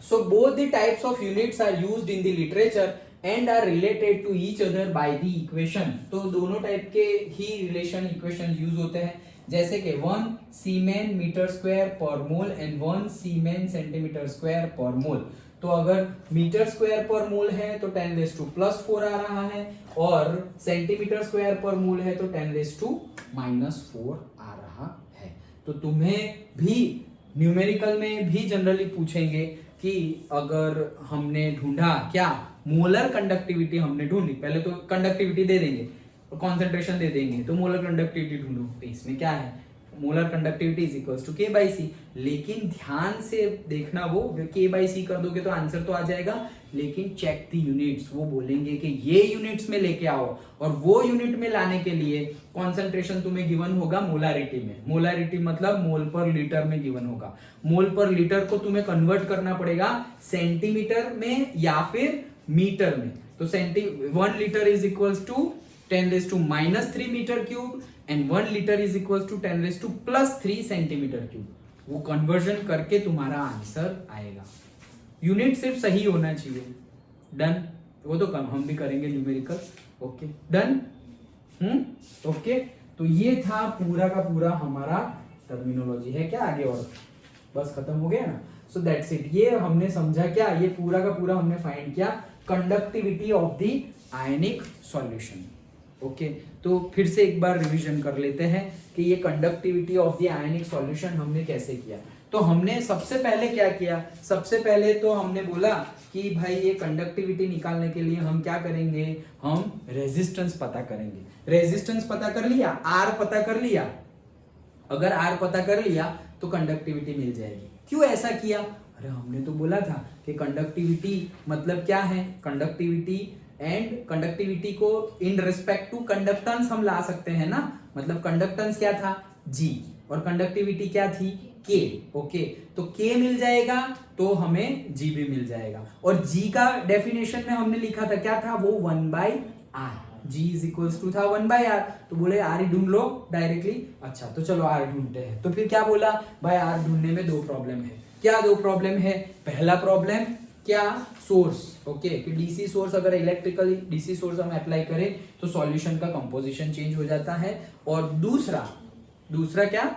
so both the types of units are used in the literature and are related to each other by the equation। तो दोनों टाइप के ही रिलेशन इक्वेशन यूज होते हैं, जैसे कि 1 सीमेन metre square per mole and 1 siemens centimetre square per mole. तो अगर metre square per मोल है तो 10⁻+4 आ रहा है, और सेंटीमीटर स्क्वायर पर मोल है तो 10⁻⁻4 आ रहा है। तो तुम्हें भी न्यूमेरिकल में भी जनरली पूछेंगे कि अगर हमने ढूंढा क्या, मोलर कंडक्टिविटी हमने ढूंढी, पहले तो कंडक्टिविटी दे देंगे और कॉन्सेंट्रेशन दे देंगे, तो मोलर कंडक्टिविटी ढूंढो, तो इसमें क्या है, molar conductivity is equals to K by C. लेकिन ध्यान से देखना, वो के बाई सी कर दोगे तो आंसर तो आ जाएगा, लेकिन चेक द यूनिट्स। वो बोलेंगे कि ये यूनिट्स में लेके आओ, और वो यूनिट में लाने के लिए कॉन्सेंट्रेशन तुम्हें गिवन होगा मोलारिटी में। मोलारिटी मतलब मोल पर लीटर में गिवन होगा। मोल पर लीटर को तुम्हें कन्वर्ट करना पड़ेगा सेंटीमीटर में या फिर मीटर में। तो 1 litre is equals to 10⁻³ metre cube and 1 litre is equals to 10⁻³ centimetre cube. वो कन्वर्जन करके तुम्हारा आंसर आएगा। यूनिट सिर्फ सही होना चाहिए। डन। वो तो हम भी करेंगे न्यूमेरिकल। Okay done. ओके, तो ये था पूरा का पूरा हमारा टर्मिनोलॉजी। है क्या आगे और? बस खत्म हो गया ना। So that's it. ये हमने समझा क्या, ये पूरा का पूरा हमने फाइंड किया conductivity of the ionic solution. Okay, तो फिर से एक बार रिवीजन कर लेते हैं कि ये conductivity of the ionic solution हमने कैसे किया। तो हमने सबसे पहले क्या किया, सबसे पहले तो हमने बोला कि भाई ये कंडक्टिविटी निकालने के लिए हम क्या करेंगे, हम रेजिस्टेंस पता करेंगे। रेजिस्टेंस पता कर लिया, आर पता कर लिया। अगर आर पता कर लिया तो कंडक्टिविटी मिल जाएगी। क्यों ऐसा किया? अरे हमने तो बोला था कि कंडक्टिविटी मतलब क्या है, कंडक्टिविटी एंड कंडक्टिविटी को इन रिस्पेक्ट टू कंडक्टेंस हम ला सकते हैं ना। मतलब कंडक्टेंस क्या था, G, और कंडक्टिविटी क्या थी, K। ओके, तो K मिल जाएगा तो हमें G भी मिल जाएगा। और G का डेफिनेशन में हमने लिखा था, क्या था वो, 1/R। G is equals to था 1/R। तो बोले R ही ढूंढ लो डायरेक्टली। अच्छा, तो चलो R ढूंढते हैं। तो फिर क्या बोला भाई, R ढूंढने में दो प्रॉब्लम है। क्या दो प्रॉब्लम है? पहला प्रॉब्लम क्या, सोर्स। ओके, कि डीसी सोर्स, अगर इलेक्ट्रिकल डीसी सोर्स हम अप्लाई करें तो सॉल्यूशन का कंपोजिशन चेंज हो जाता है। और दूसरा क्या,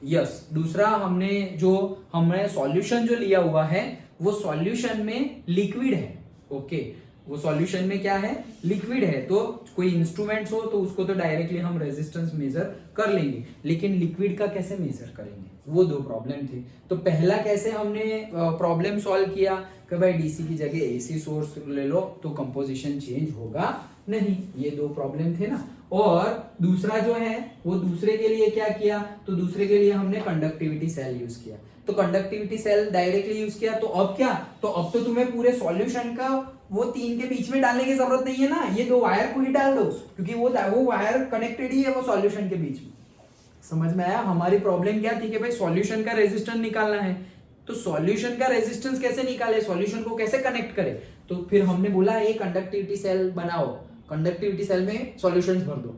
यस, दूसरा हमने सॉल्यूशन जो लिया हुआ है वो सॉल्यूशन में लिक्विड है। ओके, वो सॉल्यूशन में क्या है, लिक्विड है। तो कोई इंस्ट्रूमेंट्स हो तो उसको तो डायरेक्टली हम रेजिस्टेंस मेजर कर लेंगे, लेकिन लिक्विड का कैसे मेजर करेंगे, वो दो प्रॉब्लम थी। तो पहला कैसे हमने प्रॉब्लम सॉल्व किया कि भाई डीसी की जगह एसी सोर्स ले लो तो कंपोजिशन चेंज होगा नहीं। ये दो प्रॉब्लम थे ना। और दूसरा जो है वो दूसरे के लिए क्या किया, तो दूसरे के लिए हमने कंडक्टिविटी सेल यूज किया। तो कंडक्टिविटी सेल डायरेक्टली यूज किया। तो अब क्या, तो अब तो तुम्हें पूरे सॉल्यूशन का वो तीन के बीच में डालने की जरूरत नहीं है ना, ये दो वायर को ही डाल दो, क्योंकि वो वायर कनेक्टेड ही है वो सॉल्यूशन के बीच में। समझ में आया? हमारी प्रॉब्लम क्या थी कि भाई सॉल्यूशन का रेजिस्टेंस निकालना है। तो सॉल्यूशन का रेजिस्टेंस कैसे निकाले, सॉल्यूशन को कैसे कनेक्ट करें? तो फिर हमने बोला ये कंडक्टिविटी सेल बनाओ, कंडक्टिविटी सेल में सॉल्यूशंस भर दो।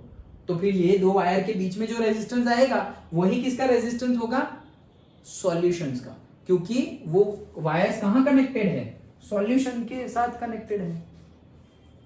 तो फिर ये दो वायर के बीच में जो रेजिस्टेंस आएगा वही किसका रेजिस्टेंस होगा, सॉल्यूशंस का, क्योंकि वो वायर्स कहां कनेक्टेड है, सॉल्यूशन के साथ कनेक्टेड है।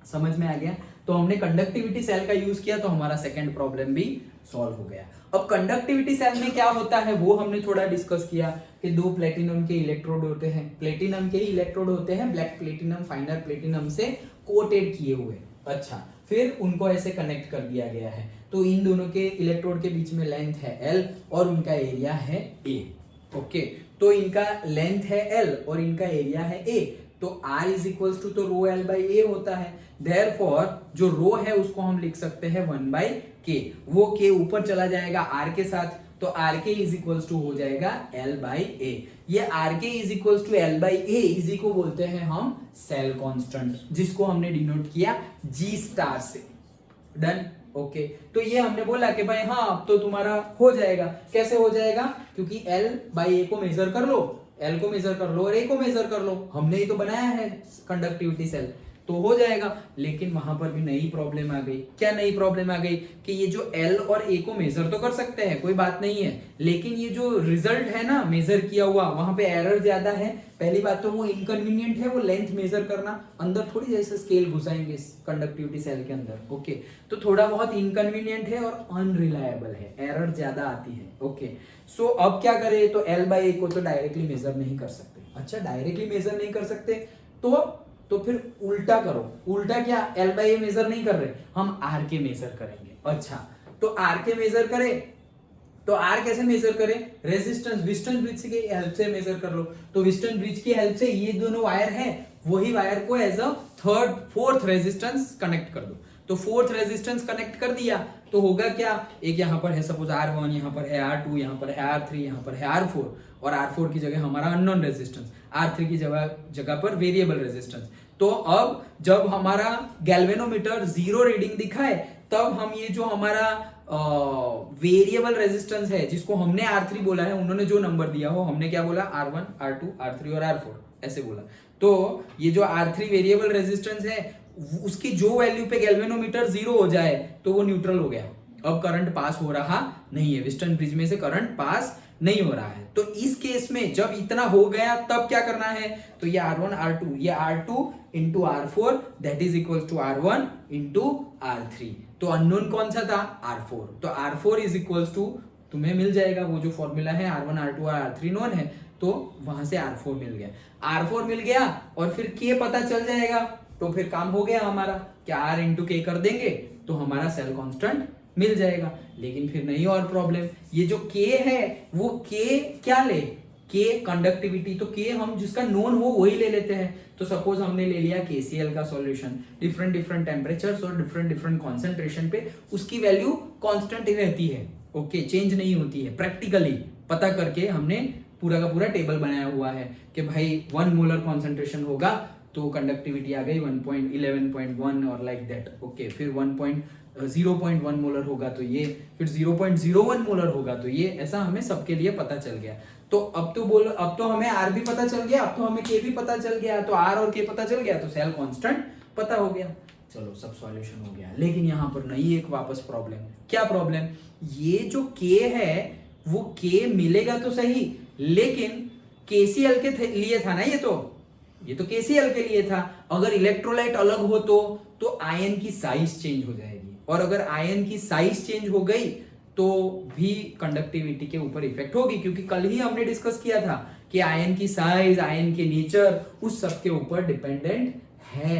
समझ में आ गया? तो हमने कंडक्टिविटी सेल का यूज किया तो हमारा सेकंड प्रॉब्लम भी सॉल्व हो गया। अब कंडक्टिविटी सेल में क्या होता है वो हमने थोड़ा डिस्कस किया कि दो प्लेटिनम के इलेक्ट्रोड होते हैं, प्लेटिनम के ही इलेक्ट्रोड होते हैं, ब्लैक प्लेटिनम फाइनर प्लेटिनम से कोटेड किए हुए। अच्छा, फिर उनको ऐसे कनेक्ट कर दिया गया है। तो इन दोनों के इलेक्ट्रोड के बीच में लेंथ है L और उनका एरिया है A। ओके, तो इनका लेंथ है L और इनका एरिया है A। तो R इज इक्वल्स टू तो रो L बाई A होता है। देयरफॉर जो रो है उसको हम लिख सकते हैं 1/K। वो K ऊपर चला जाएगा R के साथ, तो RK इज इक्वल्स टू हो जाएगा L बाई A। ये RK is equals to L by A इसी को बोलते हैं हम सेल कांस्टेंट, जिसको हमने डिनोट किया G स्टार से। डन। ओके, तो ये हमने बोला कि भाई हाँ अब तो तुम्हारा हो जाएगा। कैसे हो जाएगा, क्योंकि L बाई A को मेजर कर लो, L को मेजर कर लो और A को मेजर कर लो। हमने ही तो बनाया है कंडक्टिविटी सेल, तो हो जाएगा। लेकिन वहां पर भी नई प्रॉब्लम आ गई। क्या नई प्रॉब्लम आ गई कि ये जो L और A को मेजर तो कर सकते हैं, कोई बात नहीं है, लेकिन ये जो रिजल्ट है ना मेजर किया हुआ, वहां पे एरर ज्यादा है। पहली बात तो वो इनकन्वीनियंट है वो लेंथ मेजर करना, अंदर थोड़ी जैसे स्केल घुसाएंगे कंडक्टिविटी सेल के अंदर। ओके, तो थोड़ा बहुत इनकन्वीनियंट है और अनरिलायबल है, एरर ज्यादा आती है। ओके, सो अब क्या करें, तो L बाई A को तो डायरेक्टली मेजर नहीं कर सकते। अच्छा, डायरेक्टली मेजर नहीं कर सकते तो फिर उल्टा करो। उल्टा क्या, L बाई A मेजर नहीं कर रहे, हम R के मेजर करेंगे। अच्छा, तो R के मेजर करें तो R कैसे मेजर करें, रेजिस्टेंस विस्टन ब्रिज की हेल्प से मेजर कर लो। तो विस्टन ब्रिज की हेल्प से ये दोनों वायर है, वही वायर को as a fourth resistance connect कर दो। तो फोर्थ रेजिस्टेंस कनेक्ट कर दिया तो होगा क्या, एक यहाँ पर है सपोज R1, यहाँ पर है R2, यहाँ पर है R3, यहाँ पर है R4 और R4 की जगह हमारा अननोन रेजिस्टेंस, R3 की जगह पर वेरिएबल रेजिस्टेंस। तो अब जब हमारा गैल्वेनोमीटर 0 रीडिंग दिखाए तब हम ये जो हमारा वेरिएबल रेजिस्टेंस है जिसको हमने R3 बोला है, उन्होंने जो नंबर दिया हो हमने क्या बोला R1, R2, R3 और R4 ऐसे बोला। तो ये जो R3 वेरिएबल रेजिस्टेंस है उसकी जो वैल्यू पे गैल्वेनोमीटर 0 हो जाए तो वो न्यूट्रल हो गया, अब करंट पास हो रहा नहीं है, वेस्टर्न ब्रिज में से करंट पास नहीं हो रहा है। तो इस केस में जब इतना हो गया तब क्या करना है, तो ये R1 R2, ये R2 into R4 that is equal to R1 into R3। तो अननोन कौन सा था, R4। तो R4 इज इक्वल टू, तुम्हें मिल जाएगा वो जो फॉर्मूला है R1 R2 और R3 नोन है, तो वहां से R4 मिल गया, R4 मिल गया और फिर K पता चल जाएगा तो फिर काम हो गया हमारा, क्या R इंटू K कर देंगे तो हमारा सेल कांस्टेंट मिल जाएगा। लेकिन फिर नहीं और प्रॉब्लम, ये जो K है वो K क्या ले, K कंडक्टिविटी, तो K हम जिसका नोन हो वही ले लेते हैं। तो सपोज हमने ले लिया KCl का सॉल्यूशन, डिफरेंट टेम्परेचर्स और डिफरेंट कॉन्सेंट्रेशन पे उसकी वैल्यू कांस्टेंट ही रहती है, ओके, चेंज नहीं होती है। प्रैक्टिकली पता करके हमने पूरा का पूरा टेबल बनाया हुआ है कि भाई 1 मोलर कॉन्सेंट्रेशन होगा तो कंडक्टिविटी आ गई 1.11.1 और लाइक दैट, ओके। फिर 0.1 मोलर होगा तो ये, फिर 0.01 मोलर होगा तो ये, ऐसा हमें सबके लिए पता चल गया। तो अब तो बोलो, अब तो हमें R भी पता चल गया, अब तो हमें K भी पता चल गया, तो R और K पता चल गया तो सेल कांस्टेंट पता हो गया, चलो सब सॉल्यूशन हो गया। लेकिन यहाँ पर नहीं, एक वापस प्रॉब्लम, क्या प्रॉब्लम, ये जो K है वो K मिलेगा तो सही, लेकिन KCl के लिए था ना, ये तो KCl के लिए था। अगर इलेक्ट्रोलाइट अलग हो तो आयन की साइज चेंज हो जाएगी, और अगर आयन की साइज चेंज हो गई तो भी कंडक्टिविटी के ऊपर इफेक्ट होगी, क्योंकि कल ही हमने डिस्कस किया था कि आयन की साइज, आयन के नेचर उस सब के ऊपर डिपेंडेंट है।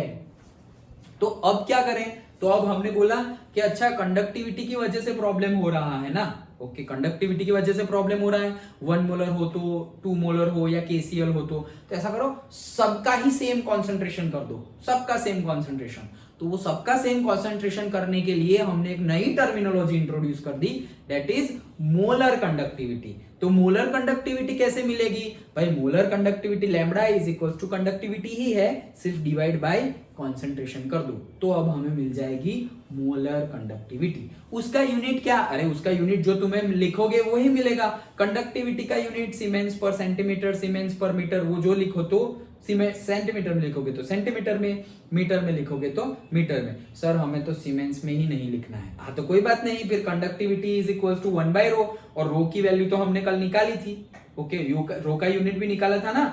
तो अब क्या करें, तो अब हमने बोला कि अच्छा कंडक्टिविटी की वजह से प्रॉब्लम हो रहा है ना, ओके, कंडक्टिविटी की वजह से प्रॉब्लम हो रहा है, 1 मोलर हो तो 2 मोलर हो या KCl हो तो ऐसा करो सबका ही सेम कॉन्सेंट्रेशन कर दो, सबका सेम कॉन्सेंट्रेशन। तो वो सबका सेम कॉन्सेंट्रेशन करने के लिए हमने एक नई टर्मिनोलॉजी इंट्रोड्यूस कर दी, दैट इज मोलर कंडक्टिविटी। तो मोलर कंडक्टिविटी कैसे मिलेगी भाई, molar conductivity lambda is equal to conductivity ही है, सिर्फ डिवाइड बाय कॉन्सेंट्रेशन कर दो, तो अब हमें मिल जाएगी मोलर कंडक्टिविटी। उसका यूनिट क्या, अरे उसका यूनिट जो तुम्हें लिखोगे वही मिलेगा, कंडक्टिविटी का unit siemens per centimetre, siemens per metre, वो जो लिखो तो सेंटीमीटर में लिखोगे तो सेंटीमीटर में, मीटर में लिखोगे तो मीटर में। सर हमें तो सीमेंस में ही नहीं लिखना है, हाँ तो कोई बात नहीं, फिर conductivity is equal to 1 by rho, और रो की वैल्यू तो हमने कल निकाली थी, ओके, रो का यूनिट भी निकाला था ना,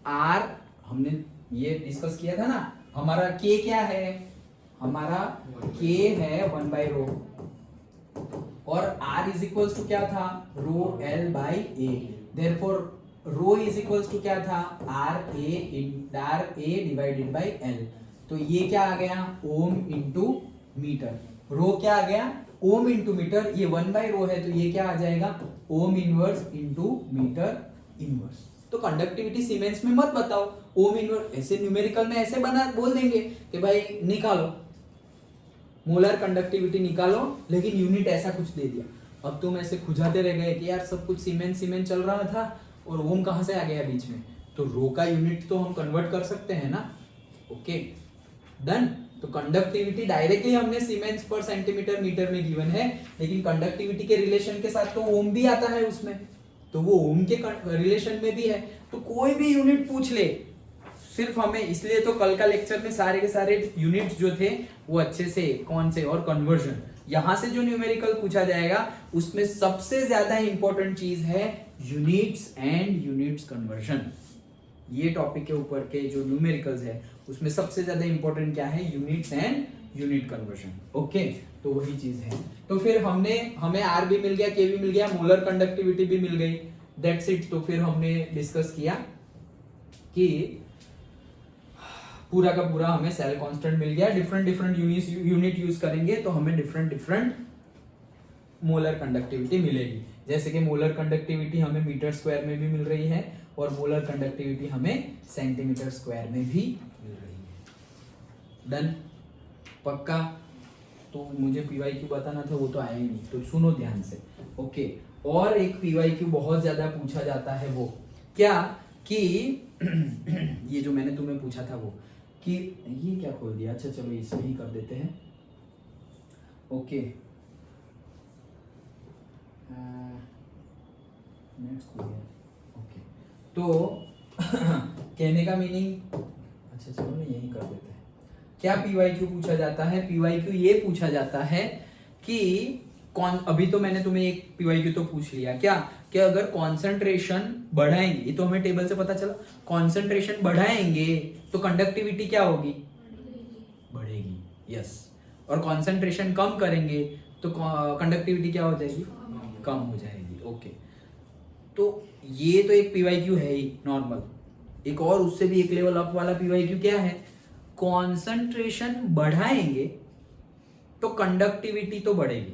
आर हमने ये डिस्कस किया था ना। हमारा के क्या है, हमारा के है 1 बाय रो, और आर इज इक्वल टू क्या था, rho L by A, therefore rho is equal to क्या था, R A divided by L. तो ये क्या आ गया, ओम इंटू मीटर, रो क्या आ गया, ओम इंटू मीटर, ये 1 बाय रो है तो ये क्या आ जाएगा, ohm inverse into metre inverse. तो कंडक्टिविटी सीमेंस में मत बताओ, ओम इनवर्स ऐसे न्यूमेरिकल में ऐसे बना बोल देंगे कि भाई निकालो मोलर कंडक्टिविटी निकालो, लेकिन यूनिट ऐसा कुछ दे दिया। अब तुम ऐसे खुजाते रह गए कि यार सब कुछ सीमेंस चल रहा था और ओम कहां से आ गया बीच में, तो रो का यूनिट तो हम कन्वर्ट कर सकते हैं ना, ओके डन। तो कंडक्टिविटी डायरेक्टली हमने सीमेंस पर सेंटीमीटर मीटर में गिवन है, लेकिन कंडक्टिविटी के रिलेशन के साथ तो ओम भी आता है उसमें, तो वो ओम के रिलेशन में भी है। तो कोई भी यूनिट पूछ ले, सिर्फ हमें इसलिए तो कल का लेक्चर में सारे के सारे यूनिट्स जो थे वो अच्छे से कौन से, और कन्वर्जन, यहां से जो न्यूमेरिकल पूछा जाएगा उसमें सबसे ज्यादा इंपॉर्टेंट चीज है यूनिट्स एंड यूनिट्स कन्वर्जन। ये टॉपिक के ऊपर के जो न्यूमेरिकल्स है उसमें सबसे ज्यादा इंपॉर्टेंट क्या है, units and unit conversion, okay. तो वही चीज है। तो फिर हमें आर भी मिल गया, के भी मिल गया, मोलर कंडक्टिविटी भी मिल गई, दैट्स इट। तो फिर हमने डिस्कस किया कि पूरा का पूरा हमें सेल कांस्टेंट मिल गया, डिफरेंट यूनिट यूज करेंगे तो हमें डिफरेंट मोलर कंडक्टिविटी मिलेगी। जैसे कि मोलर कंडक्टिविटी हमें मीटर स्क्वायर में भी मिल रही है और मोलर कंडक्टिविटी हमें सेंटीमीटर स्क्वायर में भी मिल रही है। डन, पक्का, तो मुझे PYQ बताना था, वो तो आया ही नहीं, तो सुनो ध्यान से। ओके, और एक PYQ बहुत ज्यादा पूछा जाता है, वो क्या कि ये जो मैंने तुम्हें पूछा था वो कि ये क्या खोल दिया, अच्छा चलो इसमें ही कर देते हैं। ओके, नेक्स्ट खोल दिया। ओके, तो कहने का मीनिंग, अच्छा चलो ना यही कर देते हैं। क्या PYQ पूछा जाता है? PYQ ये पूछा जाता है कि कौन, अभी तो मैंने तुम्हें एक PYQ तो पूछ लिया, क्या कि अगर कॉन्सेंट्रेशन बढ़ाएंगे, ये तो हमें टेबल से पता चला, कॉन्सेंट्रेशन बढ़ाएंगे तो कंडक्टिविटी क्या होगी? बढ़ेगी, यस। और कॉन्सेंट्रेशन कम करेंगे तो कंडक्टिविटी क्या हो जाएगी? कम हो जाएगी। ओके, तो ये तो एक PYQ है ही नॉर्मल। एक और उससे भी एक लेवल अप वाला PYQ क्या है? कॉन्सेंट्रेशन बढ़ाएंगे तो कंडक्टिविटी तो बढ़ेगी,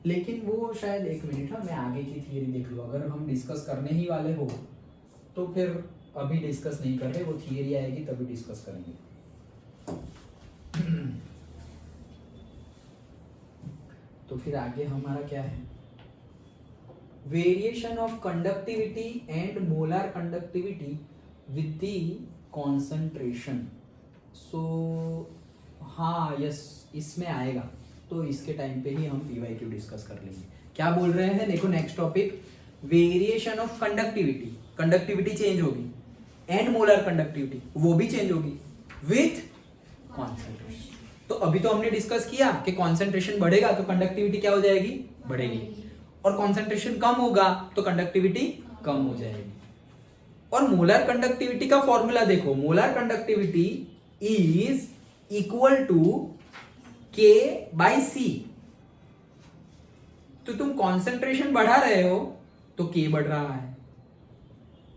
लेकिन वो शायद, एक मिनट, हाँ मैं आगे की थियरी देख लूँ। अगर हम डिस्कस करने ही वाले हो तो फिर अभी डिस्कस नहीं कर रहे, वो थियरी आएगी तभी डिस्कस करेंगे। तो फिर आगे हमारा क्या है? Variation of conductivity and molar conductivity with the concentration. So हाँ यस, इसमें आएगा, तो इसके टाइम पे ही हम PYQ डिस्कस कर लेंगे। क्या बोल रहे हैं? देखो next topic, variation of conductivity, conductivity change होगी, एंड मोलर कंडक्टिविटी वो भी चेंज होगी विथ कॉन्सेंट्रेशन। तो अभी तो हमने डिस्कस किया कि कॉन्सेंट्रेशन बढ़ेगा तो कंडक्टिविटी क्या हो जाएगी? बढ़ेगी, और कॉन्सेंट्रेशन कम होगा तो कंडक्टिविटी कम हो जाएगी। और मोलर कंडक्टिविटी का फॉर्मूला देखो, molar conductivity is equal to K/C। तो तुम कॉन्सेंट्रेशन बढ़ा रहे हो तो K बढ़ रहा है,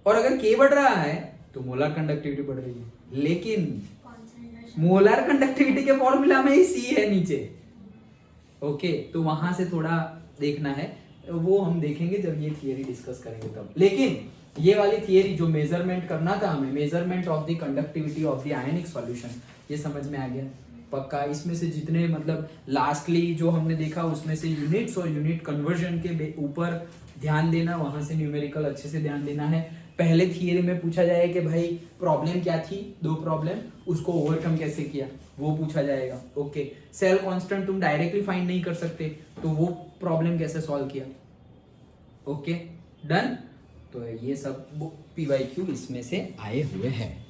और अगर K बढ़ रहा है तो मोलर कंडक्टिविटी बढ़ रही है। लेकिन मोलर कंडक्टिविटी के फॉर्मूला में ही C है नीचे। ओके, तो वहां से थोड़ा देखना है, वो हम देखेंगे जब ये थियरी डिस्कस करेंगे तब। लेकिन ये वाली थियरी जो मेजरमेंट करना था हमें, measurement of the conductivity of the ionic solution, ये समझ में आ गया पक्का। इसमें से जितने मतलब लास्टली जो हमने देखा उसमें से यूनिट्स और यूनिट कन्वर्जन के ऊपर ध्यान देना, वहां से न्यूमेरिकल अच्छे से ध्यान देना है। पहले थियरी में पूछा जाए कि भाई प्रॉब्लम क्या थी, 2 प्रॉब्लम, उसको ओवरकम कैसे किया, वो पूछा जाएगा। ओके, सेल कांस्टेंट तुम डायरेक्टली फाइंड नहीं कर सकते, तो वो प्रॉब्लम कैसे सॉल्व किया। Okay done. तो ये सब PYQ इसमें से आए हुए हैं।